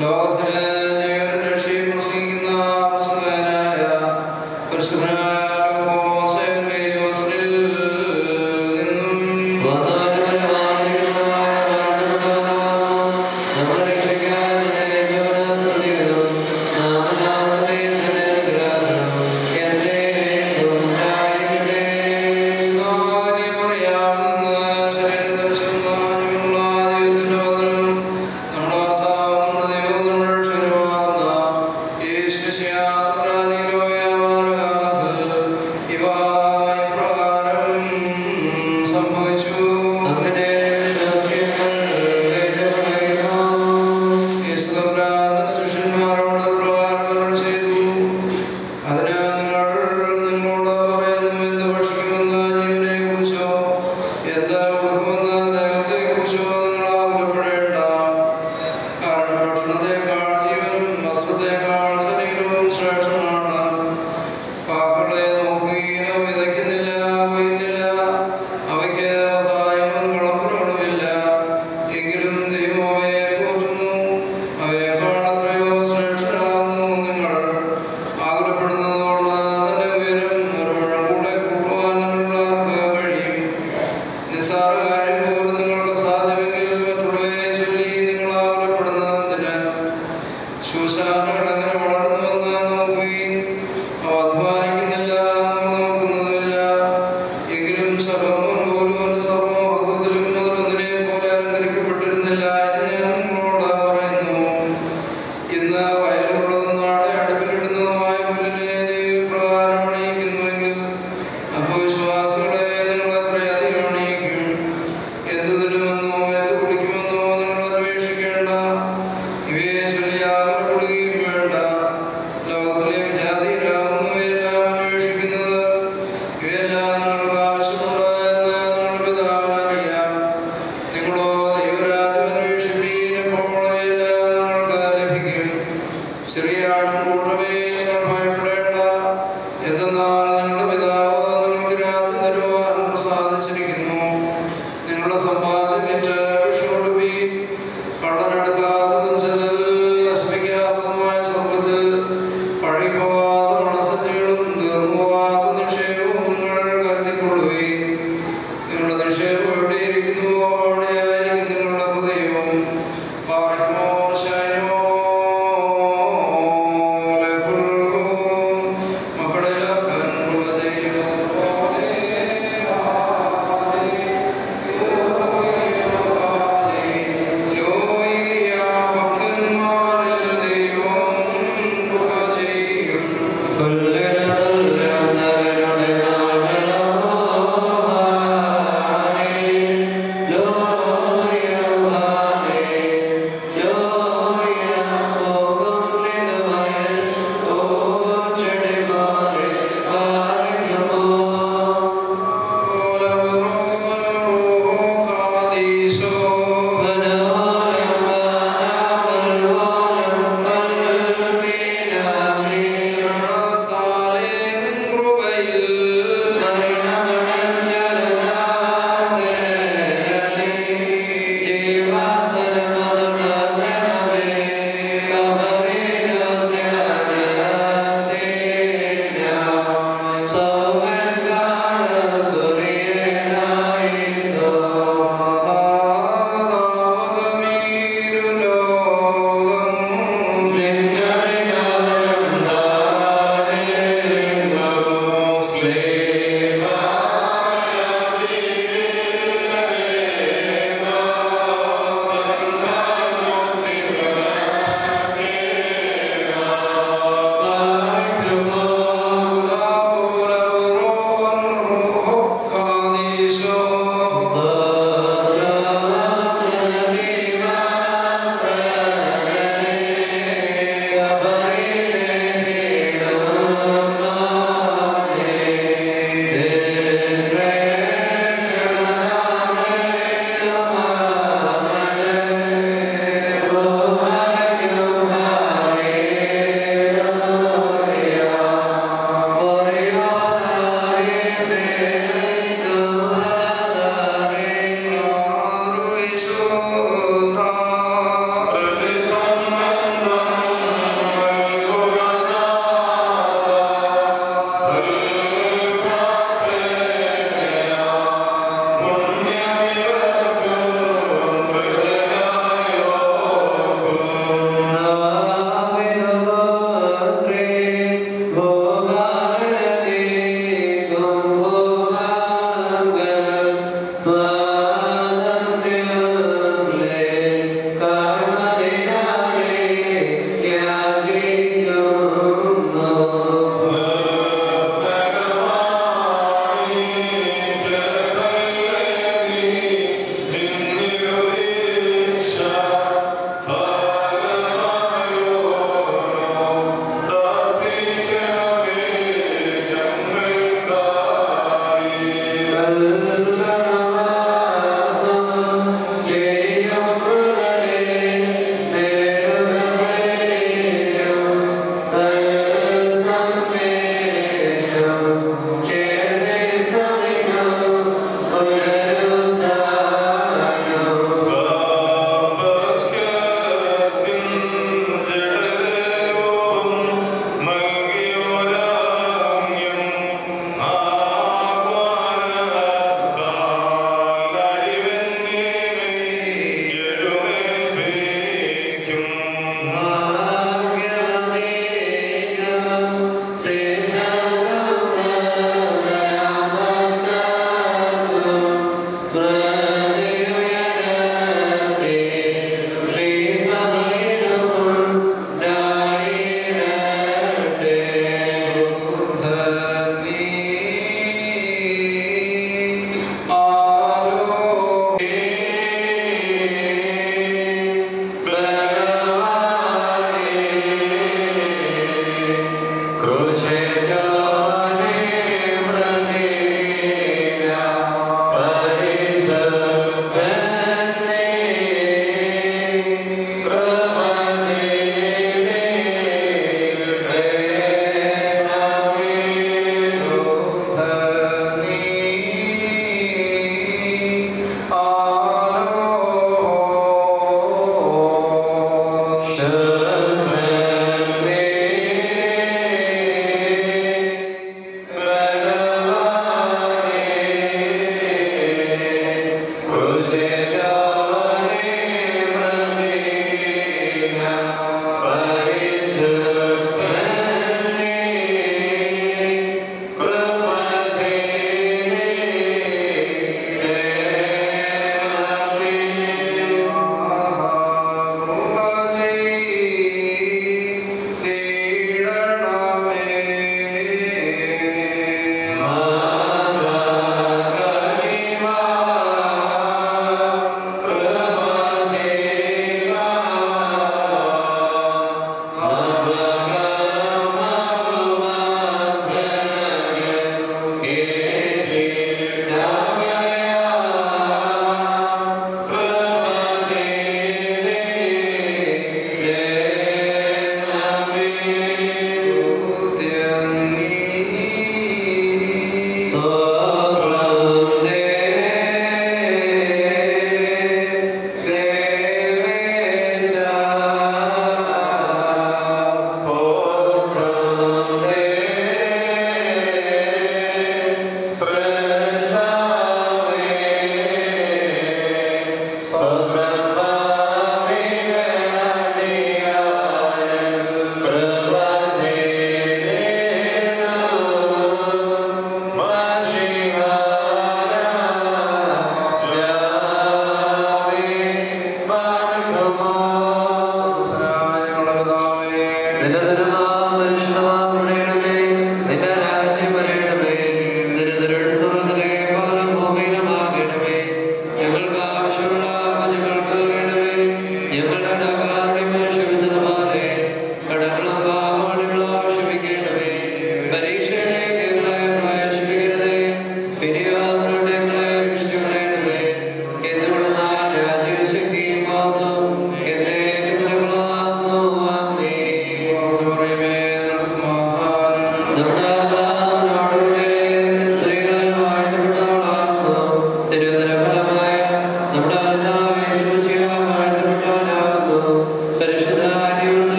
ലോകത്തിലെ ജീവനും രക്ഷയും പ്രസംഗിക്കുന്ന പ്രസംഗകനായ പരിശുദ്ധനായ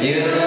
Amen.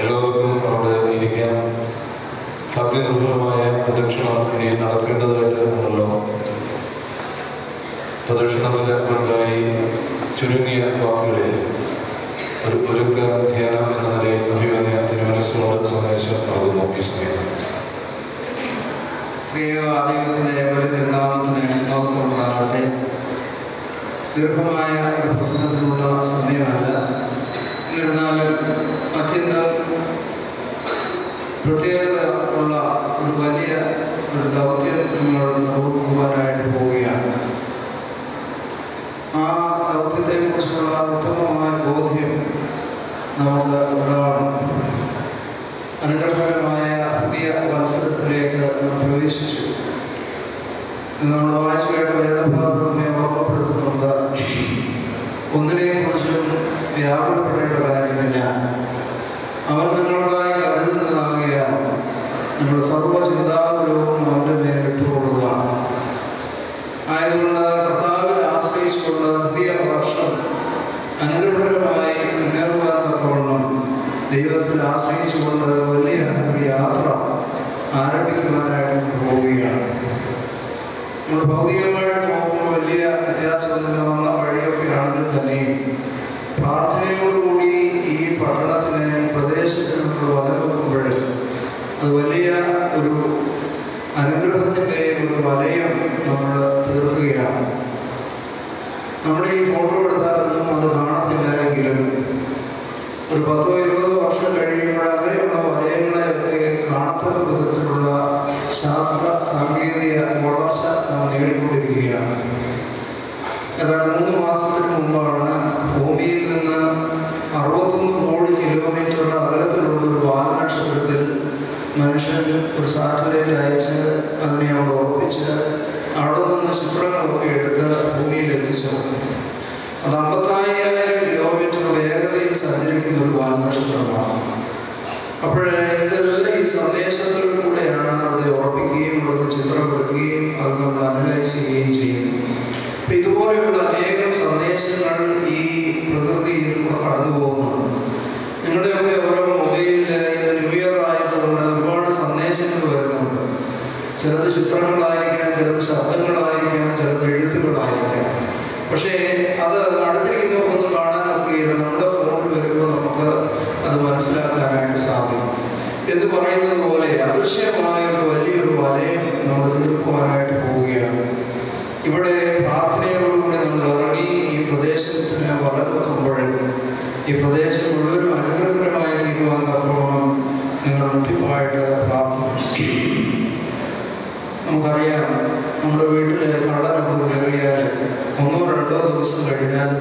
എല്ലാവർക്കും അവിടെ ഇരിക്കാം. ഭക്തിനിർഭരമായ പ്രദക്ഷിണം ഇനി നടക്കേണ്ടതായിട്ട് ഉണ്ടല്ലോ. പ്രദക്ഷിണത്തിന് മുൻപായി ചുരുങ്ങിയ വാക്കുകളിൽ ഒരു ഒരുക്ക ധ്യാനം എന്ന നിലയിൽ അഭിമന്യ തിരുമനസ്സോട് സന്ദേശം നൽകുന്നു. ഈ സമയം ദൈവത്തിന്റെ ഒരു തിരുനാമത്തിന് മഹത്വമുണ്ടാകട്ടെ. ദീർഘമായ ഒരു പ്രസംഗത്തിനുള്ള സമയമല്ല. എന്നിരുന്നാലും അത്യന്തം പ്രത്യേകത ഉള്ള ഒരു വലിയ ഒരു ദൗത്യം നിങ്ങൾ നിർവഹിക്കുവാനായിട്ട് പോവുകയാണ്. ആ ദൗത്യത്തെക്കുറിച്ചുള്ള ഉത്തമമായ ബോധ്യം നമുക്ക് ഉണ്ടാവണം. അനുഗ്രഹകരമായ പുതിയ മത്സരത്തിലേക്ക് നാം പ്രവേശിച്ചു. നമ്മൾ വായിച്ചു കേട്ട വേദഭാഗം നമ്മെ ഓർമ്മപ്പെടുത്തുന്നുണ്ട്. ഒന്നിനെക്കുറിച്ചും വ്യാകുലപ്പെടേണ്ട കാര്യമില്ല. അവൻ നിങ്ങളുമായി കരുതുന്നതാകിയാൽ നിങ്ങൾ സർവ്വചിന്താകുലവും അവൻ്റെ മേലിട്ടുകൊള്ളുക. ആയതുകൊണ്ട് കർത്താവിൽ ആശ്രയിച്ചുകൊണ്ട് പുതിയ വർഷം അനുഗ്രഹകരമായി മുന്നേറുവാൻ തക്കവണ്ണം ദൈവത്തിൽ ആശ്രയിച്ചുകൊണ്ട് വലിയ ഒരു യാത്ര ആരംഭിക്കുവാനായിട്ട് പോവുകയാണ്. നമ്മൾ ഭൗതികമായിട്ട് നോക്കുമ്പോൾ വലിയ വ്യത്യാസമൊന്നും വന്ന വഴിയൊക്കെ ആണെങ്കിൽ തന്നെയും പ്രാർത്ഥനയോടുകൂടി ഈ പഠനത്തിന് പ്രദേശത്തിൽ നമ്മൾ വലം വെക്കുമ്പോൾ അത് വലിയ ഒരു അനുഗ്രഹത്തിൻ്റെ ഒരു വലയം നമ്മൾ തീർക്കുകയാണ്. നമ്മുടെ ഈ ഫോട്ടോ എടുത്താലൊന്നും അത് കാണത്തില്ല എങ്കിലും ഒരു 10-20 വർഷം കഴിയുമ്പോൾ അങ്ങനെയുള്ള വലയങ്ങളെയൊക്കെ കാണത്തക്ക വിധത്തിലുള്ള ശാസ്ത്ര സാങ്കേതിക വളർച്ച നാം നേടിക്കൊണ്ടിരിക്കുകയാണ്. ഏതാണ്ട് 3 മാസത്തിന് മുമ്പാണ് ഭൂമിയിൽ നിന്ന് 61 കോടി കിലോമീറ്റർ അകലത്തിലുള്ള ഒരു വാൽനക്ഷത്രത്തിൽ മനുഷ്യൻ ഒരു സാറ്റലൈറ്റ് അയച്ച് അതിനെ അവിടെ ഉറപ്പിച്ച് അവിടെ നിന്ന് ചിത്രങ്ങളൊക്കെ എടുത്ത് ഭൂമിയിൽ എത്തിച്ചത്. അത് 55,000 കിലോമീറ്റർ വേഗതയിൽ സഞ്ചരിക്കുന്ന ഒരു വാൽനക്ഷത്രമാണ്. അപ്പോഴേ ഇതെല്ലാം ഈ സന്ദേശത്തിൽ കൂടെയാണ് അവിടെ ഉറപ്പിക്കുകയും അവിടുന്ന് ചിത്രം എടുക്കുകയും അത് നമ്മൾ അനലൈസ് ചെയ്യുകയും ചെയ്യുന്നു. അപ്പം ഇതുപോലെയുള്ള അനേകം സന്ദേശങ്ങൾ ഈ പ്രകൃതിയിൽ കടന്നു പോകുന്നുണ്ട്. നിങ്ങളുടെയൊക്കെ ഓരോ മൊബൈലിൽ ഇന്ന് ന്യൂ ഇയർ ആയതുകൊണ്ട് ഒരുപാട് സന്ദേശങ്ങൾ വരുന്നുണ്ട്. ചിലത് ചിത്രങ്ങളായിരിക്കാം, ചിലത് ശബ്ദങ്ങളായിരിക്കാം, ചിലത് എഴുത്തുകളായിരിക്കാം. പക്ഷേ അത് അടുത്തിരിക്കുന്നവർക്കൊന്നും കാണാനൊക്കെയില്ല. നമ്മുടെ ഫോണിൽ വരുമ്പോൾ നമുക്ക് അത് മനസ്സിലാക്കാനായിട്ട് സാധിക്കും. എന്ന് പറയുന്നത് പോലെ അദൃശ്യമായ ഒരു വലിയൊരു വലയം നമ്മൾ തീർക്കുവാനായിട്ട് പോവുകയാണ്. ഇവിടെ പ്രാർത്ഥനയോടുകൂടി നമ്മൾ ഇറങ്ങി ഈ പ്രദേശത്തിന് വലം വെക്കുമ്പോൾ ഈ പ്രദേശം മുഴുവനും അനുഗ്രഹകരമായി തീരുവാൻ തക്കവണ്ണം നിങ്ങൾ മുട്ടിപ്പായിട്ട് പ്രാർത്ഥിക്കും. നമുക്കറിയാം, നമ്മുടെ വീട്ടിൽ കള്ളനൊക്കെ കയറിയാൽ 1-2 ദിവസം കഴിഞ്ഞാൽ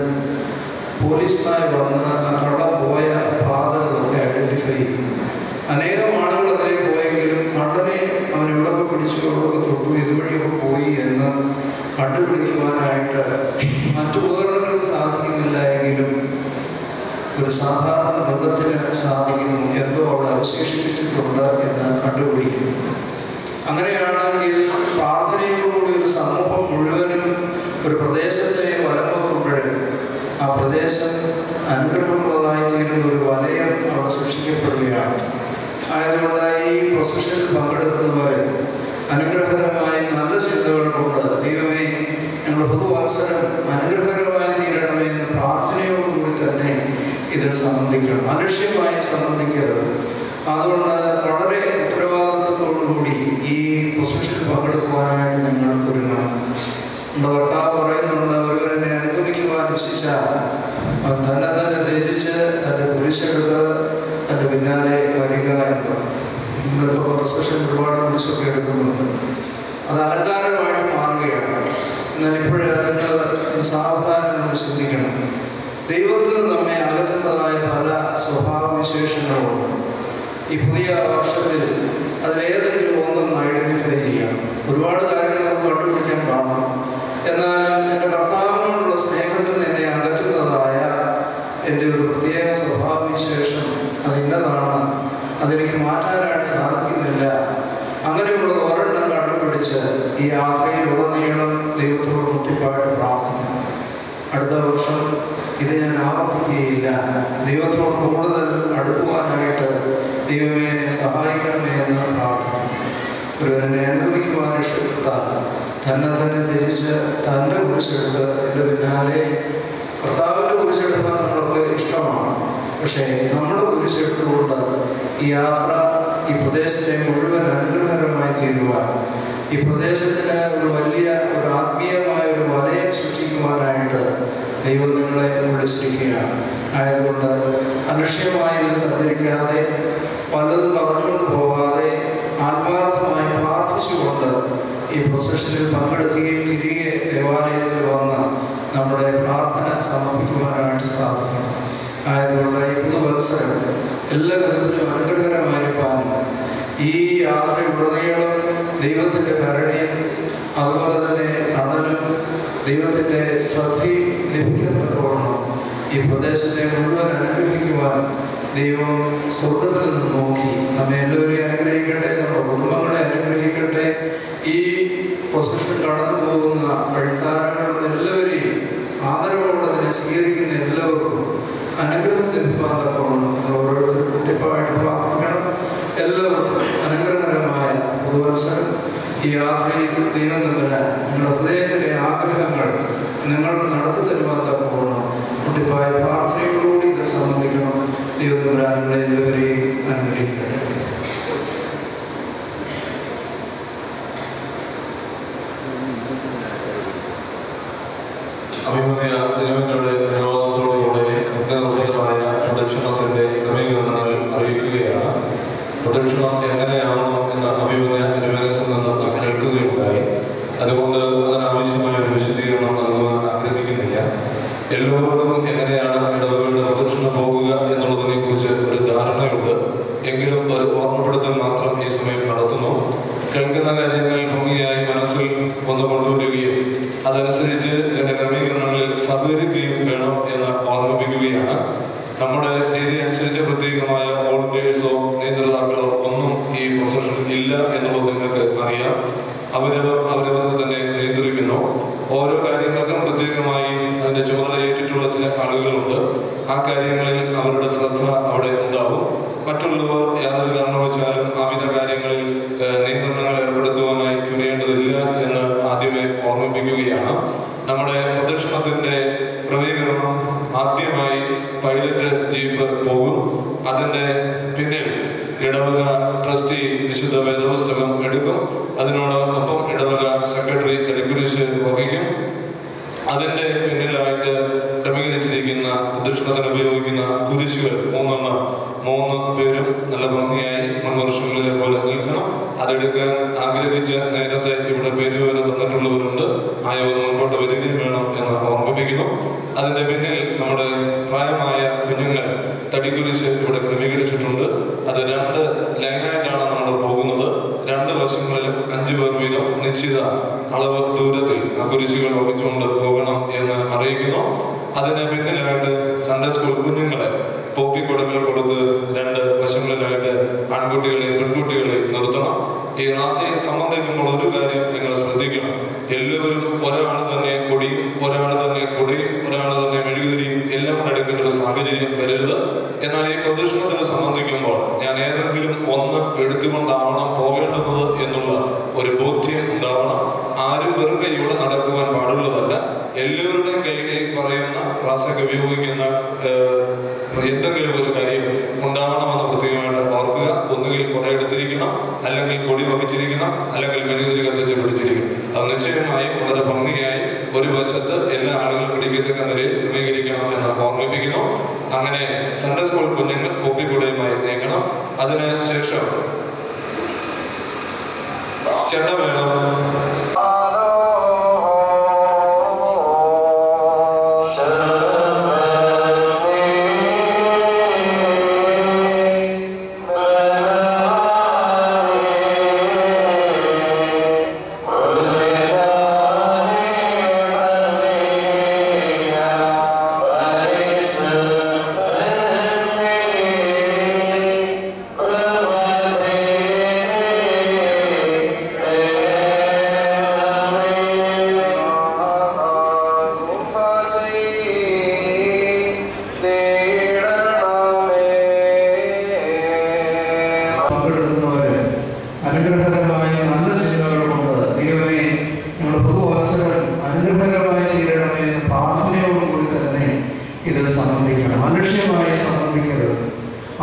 പോലീസ് നായ വന്ന് ആ കള്ളം പോയ പാതകളൊക്കെ ഐഡൻറ്റിഫൈ ചെയ്യും. അനേകം ആളുകൾ അതിലെ പോയെങ്കിലും കള്ളനെ അവൻ എവിടെയൊക്കെ പിടിച്ചു, എവിടെയൊക്കെ തൊട്ടു, ഇതുവഴിയൊക്കെ പോയി എന്ന് കണ്ടുപിടിക്കുവാനായിട്ട് മറ്റു ഉപകരണങ്ങൾക്ക് സാധിക്കുന്നില്ല എങ്കിലും ഒരു സാധാരണ മൃഗത്തിന് സാധിക്കുന്നു. എന്തോ അവിടെ അവശേഷിപ്പിച്ചിട്ടുണ്ട് എന്ന് കണ്ടുപിടിക്കുന്നു. അങ്ങനെയാണെങ്കിൽ പ്രാർത്ഥനയോടുകൂടി ഒരു സമൂഹം മുഴുവനും ഒരു പ്രദേശത്തെ വലം വെക്കുമ്പോൾ ആ പ്രദേശം അനുഗ്രഹമുള്ളതായി തീരുന്ന ഒരു വലയം അവിടെ സൃഷ്ടിക്കപ്പെടുകയാണ്. ആയതുകൊണ്ട് ഈ പ്രൊസഷനിൽ പങ്കെടുക്കുന്നവർ അനുഗ്രഹകരമായ നല്ല ചിന്തകൾ കൊണ്ട് ദൈവമേ ഞങ്ങളുടെ പുതുവത്സരം അനുഗ്രഹകരമായി തീരണമേ എന്ന് പ്രാർത്ഥനയോടുകൂടി തന്നെ ഇതിൽ സംബന്ധിക്കണം. അലക്ഷ്യമായി സംബന്ധിക്കരുത്. അതുകൊണ്ട് വളരെ ഉത്തരവാദിത്വത്തോടുകൂടി ഈ പൊസിഷനിൽ പങ്കെടുക്കുവാനായിട്ട് നിങ്ങൾ ഒരുങ്ങണം. കർത്താവ് പറയുന്നുണ്ട്, ഒരുവരെന്നെ അനുഗമിക്കുവാൻ ഇച്ഛിച്ചാൽ അവൻ തന്നെ ത്യജിച്ച് തൻ്റെ കുരിശെടുത്ത് തൻ്റെ പിന്നാലെ വരിക എന്ന് പറഞ്ഞു. നമ്മളിപ്പോൾ പ്രൊസഷൻ ഒരുപാട് കുരിശൊക്കെ എടുക്കുന്നുണ്ട്. അത് അലങ്കാരമായിട്ട് മാറുകയാണ്. എന്നാൽ ഇപ്പോഴേ നിങ്ങൾ സാവധാനം ഒന്ന് ചിന്തിക്കണം. ദൈവത്തിൽ നിന്ന് നമ്മെ അകറ്റുന്നതായ പല സ്വഭാവവിശേഷങ്ങളുണ്ട്. ഈ പുതിയ വർഷത്തിൽ അതിലേതെങ്കിലും ഒന്നൊന്ന് ഐഡൻറ്റിഫൈ ചെയ്യണം. ഒരുപാട് കാര്യങ്ങൾ നമുക്ക് കണ്ടുപിടിക്കാൻ കാണും. എന്നാലും എൻ്റെ കർത്താവിനോടുള്ള സ്നേഹത്തിൽ നിന്ന് എന്നെ അകറ്റുന്നതായ എൻ്റെ ഒരു പ്രത്യേക സ്വഭാവവിശേഷം അതിന്നതാണ്, അതെനിക്ക് മാറ്റാനായിട്ട് സാധിക്കുന്നില്ല. അങ്ങനെയുള്ളത് ഒരെണ്ണം കണ്ടുപിടിച്ച് ഈ യാത്രയിലുടനീളം ദൈവത്തോട് മുട്ടിപ്പായിട്ട് പ്രാർത്ഥിക്കണം. അടുത്ത വർഷം ഇത് ഞാൻ ആവർത്തിക്കുകയില്ല. ദൈവത്തോട് കൂടുതൽ അടുക്കുവാനായിട്ട് ദൈവമേ എന്നെ സഹായിക്കണമേ എന്ന് പ്രാർത്ഥിക്കണം. ഒരുവരെന്നെ അനുഭവിക്കുവാൻ ഇഷ്ടപ്പെട്ടാൽ തന്നെ ത്യജിച്ച് തൻ്റെ കുരിശെടുത്ത് എൻ്റെ പിന്നാലെ കർത്താവിൻ്റെ കുരിശെടുക്കാൻ നമ്മൾക്ക് ഇഷ്ടമാണ്. പക്ഷേ നമ്മുടെ കുരിശെടുത്തുകൊണ്ട് ഈ യാത്ര ഈ പ്രദേശത്തെ മുഴുവൻ അനുഗ്രഹകരമായി തീരുവാൻ, ഈ പ്രദേശത്തിന് ഒരു വലിയ ഒരു ആത്മീയമായ ഒരു വലയം സൃഷ്ടിക്കുവാനായിട്ട് ദൈവം നിങ്ങളെ വിളിച്ചിരിക്കുകയാണ്. ആയതുകൊണ്ട് അലക്ഷ്യമായി സഞ്ചരിക്കാതെ, പലതും പറഞ്ഞുകൊണ്ട് പോകാതെ, ആത്മാർത്ഥമായി പ്രാർത്ഥിച്ചുകൊണ്ട് ഈ പ്രൊസഷനിൽ പങ്കെടുക്കുകയും തിരികെ ദേവാലയത്തിൽ വന്ന് നമ്മുടെ പ്രാർത്ഥന സമർപ്പിക്കുവാനായിട്ട് സാധിക്കണം. ആയതുകൊണ്ട് ഈ പുതുവത്സരം എല്ലാ വിധത്തിലും അനുഗ്രഹകരമായിരിക്കാനും ഈ യാത്രയുടനീളം ദൈവത്തിൻ്റെ കരുണയും അതുപോലെ തന്നെ തണലും ദൈവത്തിൻ്റെ ശ്രദ്ധയും ലഭിക്കത്തക്കവണ്ണം ഈ പ്രദേശത്തെ മുഴുവൻ അനുഗ്രഹിക്കുവാൻ ദൈവം സ്വർഗത്തിൽ നിന്ന് നോക്കി നമ്മെ എല്ലാവരെയും അനുഗ്രഹിക്കട്ടെ, നമ്മുടെ കുടുംബങ്ങളെ അനുഗ്രഹിക്കട്ടെ. ഈ പൊസിഷൻ കടന്നു പോകുന്ന വഴിത്താരങ്ങളുള്ള എല്ലാവരെയും ആദരവോടെ തന്നെ സ്വീകരിക്കുന്ന എല്ലാവർക്കും അനുഗ്രഹം ലഭിക്കാൻ തക്കവണ്ണം നിങ്ങൾ ഓരോരുത്തരും കുട്ടിപ്പായിട്ട് പ്രാർത്ഥിക്കണം. എല്ലാവർക്കും അനുഗ്രഹകരമായ പുതുവത്സരം ഈ യാത്രയിൽ ദൈവം തമ്പുരാൻ നിങ്ങളുടെ ഹൃദയത്തിലെ ആഗ്രഹങ്ങൾ നിങ്ങൾക്ക് നടത്തി തരുവാൻ തക്കവണ്ണം കുട്ടിപ്പായ പ്രാർത്ഥനയോടുകൂടി ഇത് സംബന്ധിക്കണം. ദൈവം തമ്പുരാൻ നിങ്ങളെ എല്ലാവരെയും അനുഗ്രഹിക്കട്ടെ. അഭിമന്യ തിരുമേനിയുടെ അനുവാദത്തോടുകൂടെ ഭക്തനിർഭരമായ പ്രദക്ഷിണത്തിന്റെ ക്രമീകരണങ്ങൾ അറിയിക്കുകയാണ്. പ്രദക്ഷിണം എങ്ങനെയാണോ എന്ന് അഭിമന്യ തിരുമേനസിൽ നിന്ന് നാം കേൾക്കുകയുണ്ടായി. അതുകൊണ്ട് അതിനാവശ്യമായ ഒരു വിശദീകരണം നൽകുവാൻ ആഗ്രഹിക്കുന്നില്ല. എല്ലാവർക്കും എങ്ങനെയാണ് ഇടവകളുടെ പ്രദക്ഷിണം പോകുക എന്നുള്ളതിനെ കുറിച്ച് ഒരു ധാരണയുണ്ട്. എങ്കിലും ഒരു ഓർമ്മപ്പെടുത്തൽ മാത്രം ഈ സമയം നടത്തുന്നു. കേൾക്കുന്ന കാര്യങ്ങൾ ഭംഗിയായി മനസ്സിൽ ഒന്ന് കൊണ്ടുവരികയും അതനുസരിച്ച് ഇതിൻ്റെ ക്രമീകരണങ്ങളിൽ സഹകരിക്കുകയും വേണം എന്ന് ഓർമ്മിപ്പിക്കുകയാണ്. നമ്മുടെ രീതി അനുസരിച്ച് പ്രത്യേകമായ വോളണ്ടിയേഴ്സോ നേതൃതാക്കളോ ഒന്നും ഈ പ്രൊസഷൻ ഇല്ല എന്നുള്ളത് നിങ്ങൾക്ക് അറിയാം. അവരവർക്ക് തന്നെ നിയന്ത്രിക്കുന്നു. ഓരോ കാര്യങ്ങൾക്കും പ്രത്യേകമായി അതിൻ്റെ ചുമതല ഏറ്റിട്ടുള്ള ചില ആളുകളുണ്ട്. ആ കാര്യങ്ങളിൽ അവരുടെ ശ്രദ്ധ അവിടെ ഉണ്ടാവും. മറ്റുള്ളവർ യാതൊരു കാരണവശാലും അമിത കാര്യങ്ങളിൽ നിയന്ത്രണങ്ങൾ ഏർപ്പെടുത്തുവാനായി തുനിയേണ്ടതില്ല എന്ന് ആദ്യമേ ഓർമ്മിപ്പിക്കുകയാണ്. നമ്മുടെ പ്രദക്ഷിണത്തിൻ്റെ ക്രമീകരണം ആദ്യമായി പൈലറ്റ് ജീപ്പ് പോകും. അതിൻ്റെ പിന്നിൽ ഇടവക ട്രസ്റ്റി വിശുദ്ധ വേദപുസ്തകം എടുക്കും. അതിനോടൊപ്പം ഇടവക സെക്രട്ടറി തലക്കുരിശ് വഹിക്കും. അതിൻ്റെ പിന്നിലായിട്ട് ക്രമീകരിച്ചിരിക്കുന്ന പ്രദക്ഷിണത്തിന് ഉപയോഗിക്കുന്ന കുരിശുകൾ 3 പേരും നല്ല ഭംഗിയായി മുൻവർഷങ്ങളിലെ പോലെ നിൽക്കണം. അതെടുക്കാൻ ആഗ്രഹിച്ച് നേരത്തെ ഇവിടെ പേരുവിവരം തന്നിട്ടുള്ളവരുണ്ട്. ആയവർ മുൻപോട്ട് വരികയും വേണം എന്ന് ഓർമ്മിപ്പിക്കുന്നു. അതിൻ്റെ പിന്നിൽ നമ്മുടെ പ്രായമായ കുഞ്ഞുങ്ങൾ തടിക്കുരിശ് ഇവിടെ ക്രമീകരിച്ചിട്ടുണ്ട്. അത് 2 ലൈനായിട്ടാണ് നമ്മൾ പോകുന്നത്. 2 വശങ്ങളിലും 5 പേർ വീതം നിശ്ചിത അളവ് ദൂരത്തിൽ ആ കുരിശുകൾ വഹിച്ചുകൊണ്ട് പോകണം എന്ന് അറിയിക്കുന്നു. അതിന് പിന്നിലായിട്ട് സൺഡേ സ്കൂൾ കുഞ്ഞുങ്ങളെ പോപ്പിക്കൊടുകൾ കൊടുത്ത് 2 വശങ്ങളിലായിട്ട് ആൺകുട്ടികളെയും പെൺകുട്ടികളെയും നിർത്തണം. ഈ റാസയെ സംബന്ധിക്കുമ്പോൾ ഒരു കാര്യം നിങ്ങൾ ശ്രദ്ധിക്കണം. എല്ലാവരും ഒരാൾ തന്നെ കൊടിയും ഒരാൾ തന്നെ കൊടിയും ഒരാൾ തന്നെ മെഴുകുതിരിയും എല്ലാം എടുക്കേണ്ട ഒരു സാഹചര്യം വരരുത്. എന്നാൽ ഈ പ്രദക്ഷിണത്തിനെ സംബന്ധിക്കുമ്പോൾ ഞാൻ ഏതെങ്കിലും ഒന്ന് എടുത്തുകൊണ്ടാവണം പോകേണ്ടത് എന്നുള്ള ഒരു ബോധ്യം ഉണ്ടാവണം. ആരും വെറും കൈയോടെ നടക്കുവാൻ പാടുള്ളതല്ല. എല്ലാവരുടെയും കയ്യിലേക്ക് പറയുന്ന റാസയ്ക്ക് ഉപയോഗിക്കുന്ന എന്തെങ്കിലും ഒരു കാര്യം ഉണ്ടാവണമെന്ന് പ്രത്യേകമായിട്ട് ഓർക്കുക. ഒന്നുകിൽ കൊട എടുത്തിരിക്കണം, അല്ലെങ്കിൽ കൊടി വഹിച്ചിരിക്കണം, അല്ലെങ്കിൽ മെഴുകുതിരി കത്തിച്ച് പിടിച്ചിരിക്കണം. അത് നിശ്ചയമായും വളരെ ഭംഗിയായി എതിർവശത്ത് എല്ലാ ആളുകളും പിടിക്കത്തക്ക നിലയിൽ ക്രമീകരിക്കണം എന്ന് ഓർമ്മിപ്പിക്കുന്നു. അങ്ങനെ സൺഡേ സ്കൂൾ കുഞ്ഞുങ്ങൾ കോപ്പിക്കൂടയുമായി നീങ്ങണം. അതിന് ശേഷം ചെണ്ട വേണം.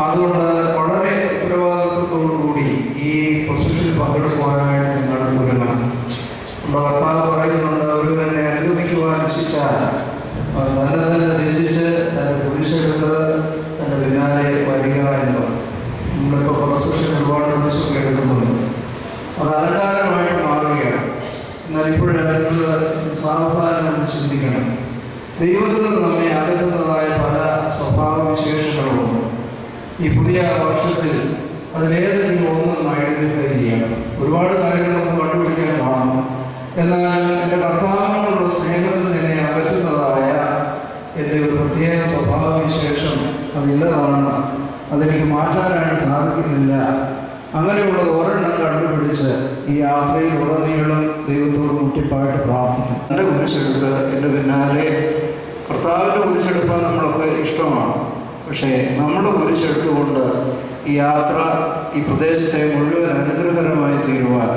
അതുകൊണ്ട് വളരെ ഉത്തരവാദിത്വത്തോടുകൂടി ഈ പ്രൊസഷനിൽ പങ്കെടുക്കുവാനായിട്ട് നിങ്ങൾ ഒരുങ്ങണം. നമ്മുടെ കർത്താവ് പറയുന്നുണ്ട്, ഒരുവനെ അനുഗമിക്കുവാൻ ഇച്ഛിച്ചാൽ തന്നെ തന്നെ ത്യജിച്ച് തൻ്റെ കുരിശെടുത്ത് തൻ്റെ പിന്നാലെ വരിക എന്ന്. നമ്മളിപ്പോൾ പ്രൊസഷൻ ഒരുപാട് ദിവസമൊക്കെ എടുക്കുന്നുണ്ട്. അത് അലങ്കാരമായിട്ട് മാറുകയാണ്. എന്നാൽ ഇപ്പോഴതിനുള്ള സാവധാനം ചിന്തിക്കണം. ദൈവത്തിൽ നിന്ന് നമ്മെ അകറ്റുന്നതായ പല സ്വഭാവവിശേഷങ്ങളുണ്ട്. ഈ പുതിയ വർഷത്തിൽ അതിലേതെങ്കിലും ഒന്നും ഐഡന്റിഫൈ ചെയ്യണം. ഒരുപാട് കാര്യങ്ങൾ നമുക്ക് കണ്ടുപിടിക്കാൻ കാണും. എന്നാൽ എൻ്റെ കർത്താവിനോടുള്ള സ്നേഹത്തിൽ എന്നെ അകറ്റുന്നതായ എൻ്റെ ഒരു പ്രത്യേക സ്വഭാവവിശേഷം അതില്ലതാണ്. അതെനിക്ക് മാറ്റാനായിട്ട് സാധിക്കുന്നില്ല. അങ്ങനെയുള്ളത് ഒരെണ്ണം കണ്ടുപിടിച്ച് ഈ യാത്രയിൽ ഉടനീളം ദൈവത്തോട് മുട്ടിപ്പായിട്ട് പ്രാർത്ഥിക്കും. എൻ്റെ കുരിശെടുത്ത് എൻ്റെ പിന്നാലെ കർത്താവിൻ്റെ കുരിശെടുക്കാൻ നമ്മളൊക്കെ ഇഷ്ടമാണ്. പക്ഷേ നമ്മുടെ കുരിശെടുത്തുകൊണ്ട് ഈ യാത്ര ഈ പ്രദേശത്തെ മുഴുവൻ അനുഗ്രഹകരമായി തീരുവാൻ,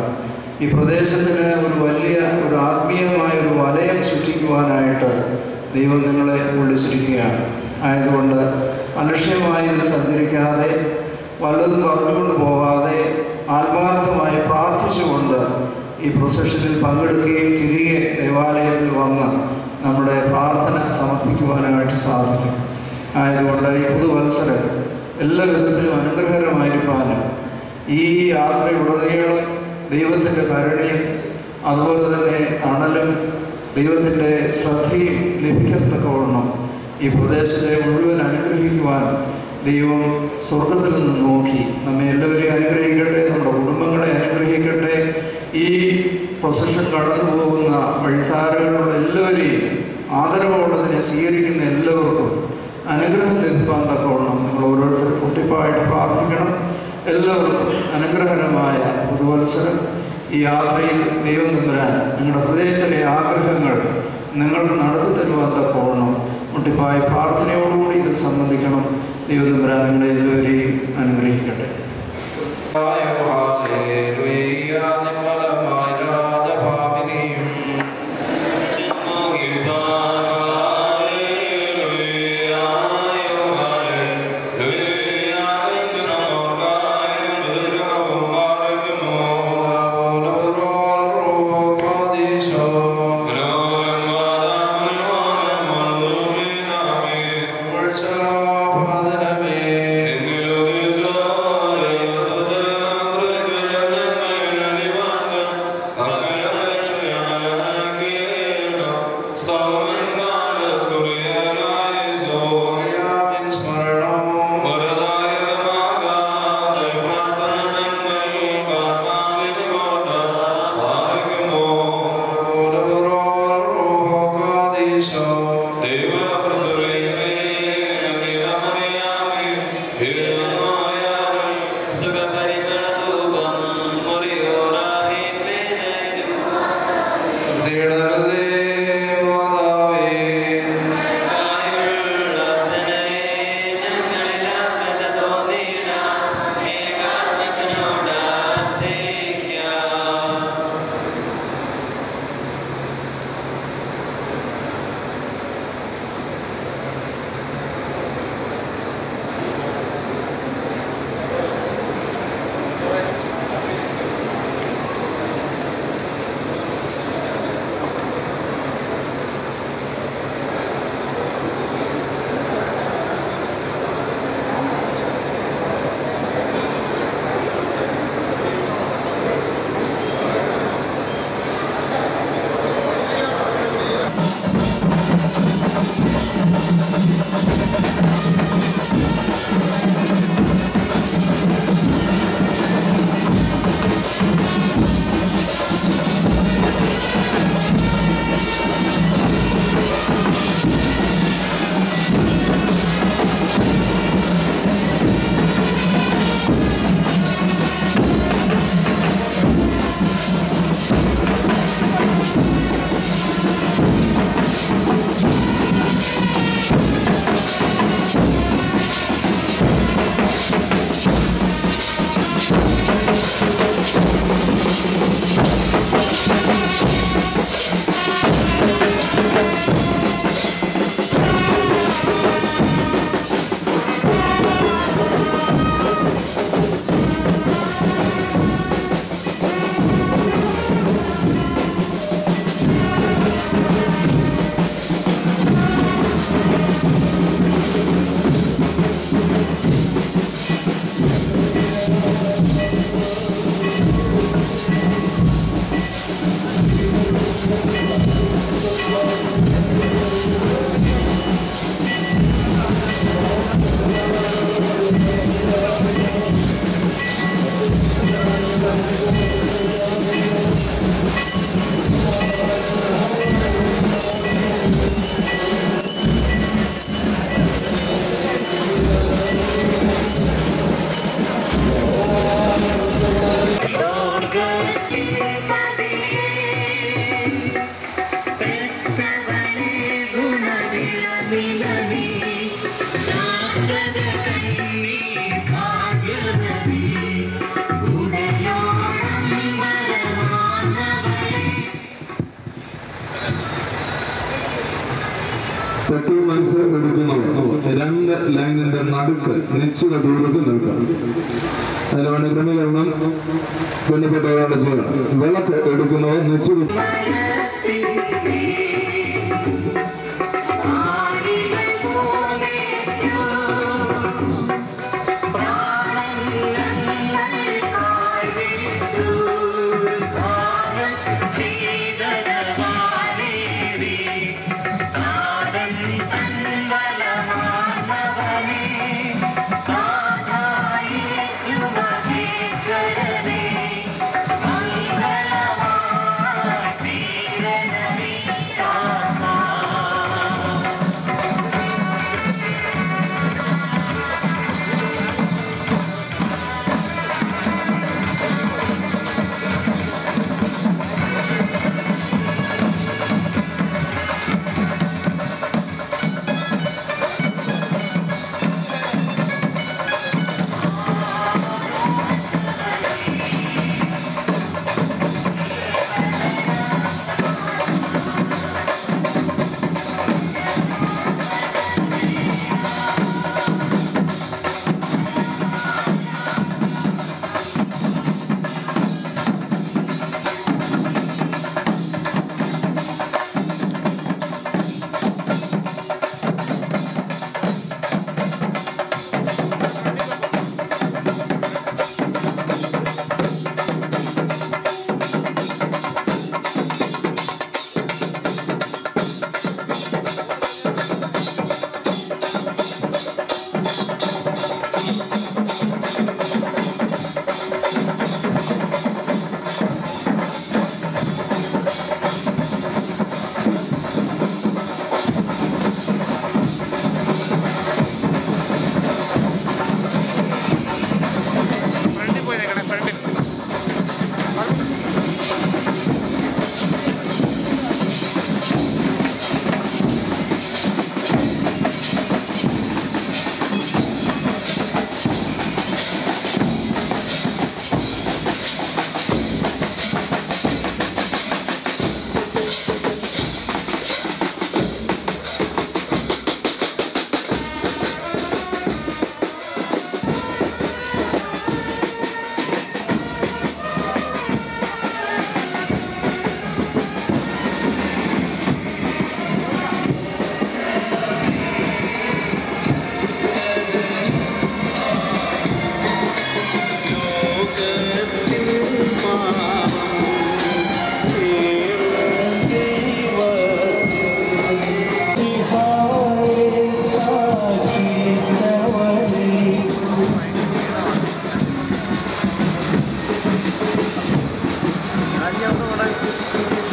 ഈ പ്രദേശത്തിന് ഒരു വലിയ ഒരു ആത്മീയമായ ഒരു വലയം സൃഷ്ടിക്കുവാനായിട്ട് ദൈവം നിങ്ങളെ വിളിച്ചിരിക്കുകയാണ്. ആയതുകൊണ്ട് അലക്ഷ്യമായി ഇതിൽ സഞ്ചരിക്കാതെ, വല്ലതും പറഞ്ഞുകൊണ്ട് പോകാതെ, ആത്മാർത്ഥമായി പ്രാർത്ഥിച്ചുകൊണ്ട് ഈ പ്രൊസഷനിൽ പങ്കെടുക്കുകയും തിരികെ ദേവാലയത്തിൽ വന്ന് നമ്മുടെ പ്രാർത്ഥന സമർപ്പിക്കുവാനായിട്ട് സാധിക്കും. ആയതുകൊണ്ട് ഈ പുതുവത്സരം എല്ലാ വിധത്തിലും അനുഗ്രഹകരമായിരിക്കാനും ഈ യാത്രയുടനീളം ദൈവത്തിൻ്റെ കരുണയും അതുപോലെ തന്നെ തണലും ദൈവത്തിൻ്റെ ശ്രദ്ധയും ലഭിക്കത്തക്കവണ്ണം ഈ പ്രദേശത്തെ മുഴുവൻ അനുഗ്രഹിക്കുവാൻ ദൈവം സ്വർഗത്തിൽ നിന്ന് നോക്കി നമ്മെ എല്ലാവരെയും അനുഗ്രഹിക്കട്ടെ, നമ്മുടെ കുടുംബങ്ങളെ അനുഗ്രഹിക്കട്ടെ. ഈ പ്രൊസഷൻ കടന്നു പോകുന്ന വഴിത്താരകളുള്ള എല്ലാവരെയും ആദരവോടതിനെ സ്വീകരിക്കുന്ന എല്ലാവർക്കും അനുഗ്രഹം ലഭിക്കാൻ തക്കവണ്ണം നിങ്ങൾ ഓരോരുത്തരും കുട്ടിപ്പായിട്ട് പ്രാർത്ഥിക്കണം. എല്ലാവർക്കും അനുഗ്രഹകരമായ പുതുവത്സരം ഈ യാത്രയിൽ ദൈവം തമ്പുരാൻ നിങ്ങളുടെ ഹൃദയത്തിലെ ആഗ്രഹങ്ങൾ നിങ്ങൾക്ക് നടത്തി തരുവാൻ തക്കവണ്ണം മുട്ടിപ്പായ പ്രാർത്ഥനയോടുകൂടി ഇതിൽ സംബന്ധിക്കണം. ദൈവം തമ്പുരാൻ നിങ്ങളെ എല്ലാവരെയും അനുഗ്രഹിക്കട്ടെ. Zero പെട്രോൾ മനസ്സ് എടുക്കുന്നവർ 2 ലൈനിന്റെ നടുക്ക് നിശ്ചിത ദൂരത്തിൽ നിൽക്കണം. അതിന് വേണ്ട ക്രമീകരണം ബന്ധപ്പെട്ടവരാണ് ചെയ്യണം. വിളക്ക് എടുക്കുന്നവർ നിശ്ചിത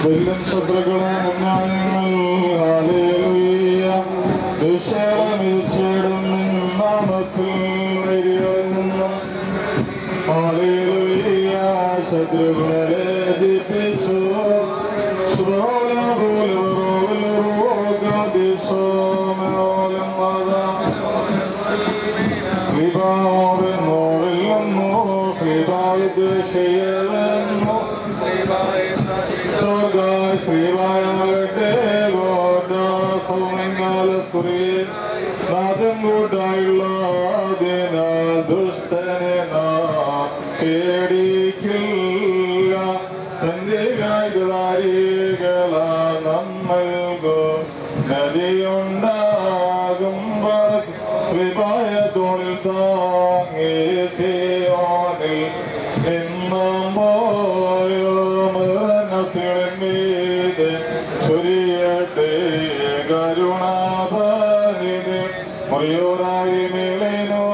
വെല്ലും ശത്രുക്കളും മുന്നായങ്ങൾ ഹല്ലേലൂയ ദുശ്ശേടമിച്ചിടും നാമത്തിൽ വരികളിൽ നിന്നും ഹല്ലേലൂയ ശത്രുക്കളെ ജയിപ്പിച്ചു നാഥൻകൂട്ടായുള്ള ദുഷ്ടനെ നാം പേടിക്കില്ല തന്റെ കായികതാരികള നമ്മൾക്കു നദിയുണ്ടാകും ശ്രീപായ തോളിൽ താങ്ങി സിയോനിൽ നിന്നും പോയോ മൃതനസ്ത്രീകളിൻ മീതെ ചൊരിയട്ടെ കരുണാപരിതേ മുറിയോരായി മേലേനോ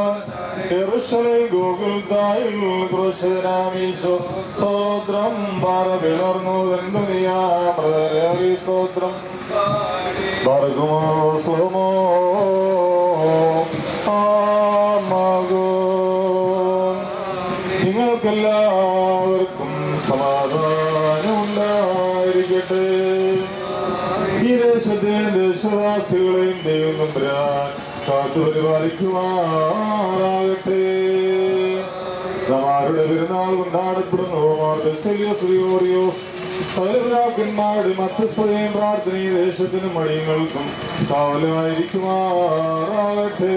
യെരൂശലേം ഗോകുൽത്തായിൽ ക്രൂശിതനാമീശോ സ്തോത്രം പാറവിളർന്നു ദുനിയാ മൃതരേറി സ്തോത്രം ബർഗുമോ സുമോ ആമഗോ നിങ്ങൾക്കെല്ലാവർക്കും സമാധാനം ഉണ്ടായിരിക്കട്ടെ. ഈ ദേശത്തെയും ദേശവാസികളെയും ദൈവം തമ്പുരാൻ കാത്തുപരിപാലിക്കുമാറാകട്ടെ. തമാരുടെ പെരുന്നാൾ കൊണ്ടാടപ്പെടുന്നു. സകലപിതാക്കന്മാരുടെ മധ്യസ്ഥതയും പ്രാർത്ഥനയും ദേശത്തിനും മടിയങ്ങൾക്കും കാവലായിരിക്കുമാറാകട്ടെ.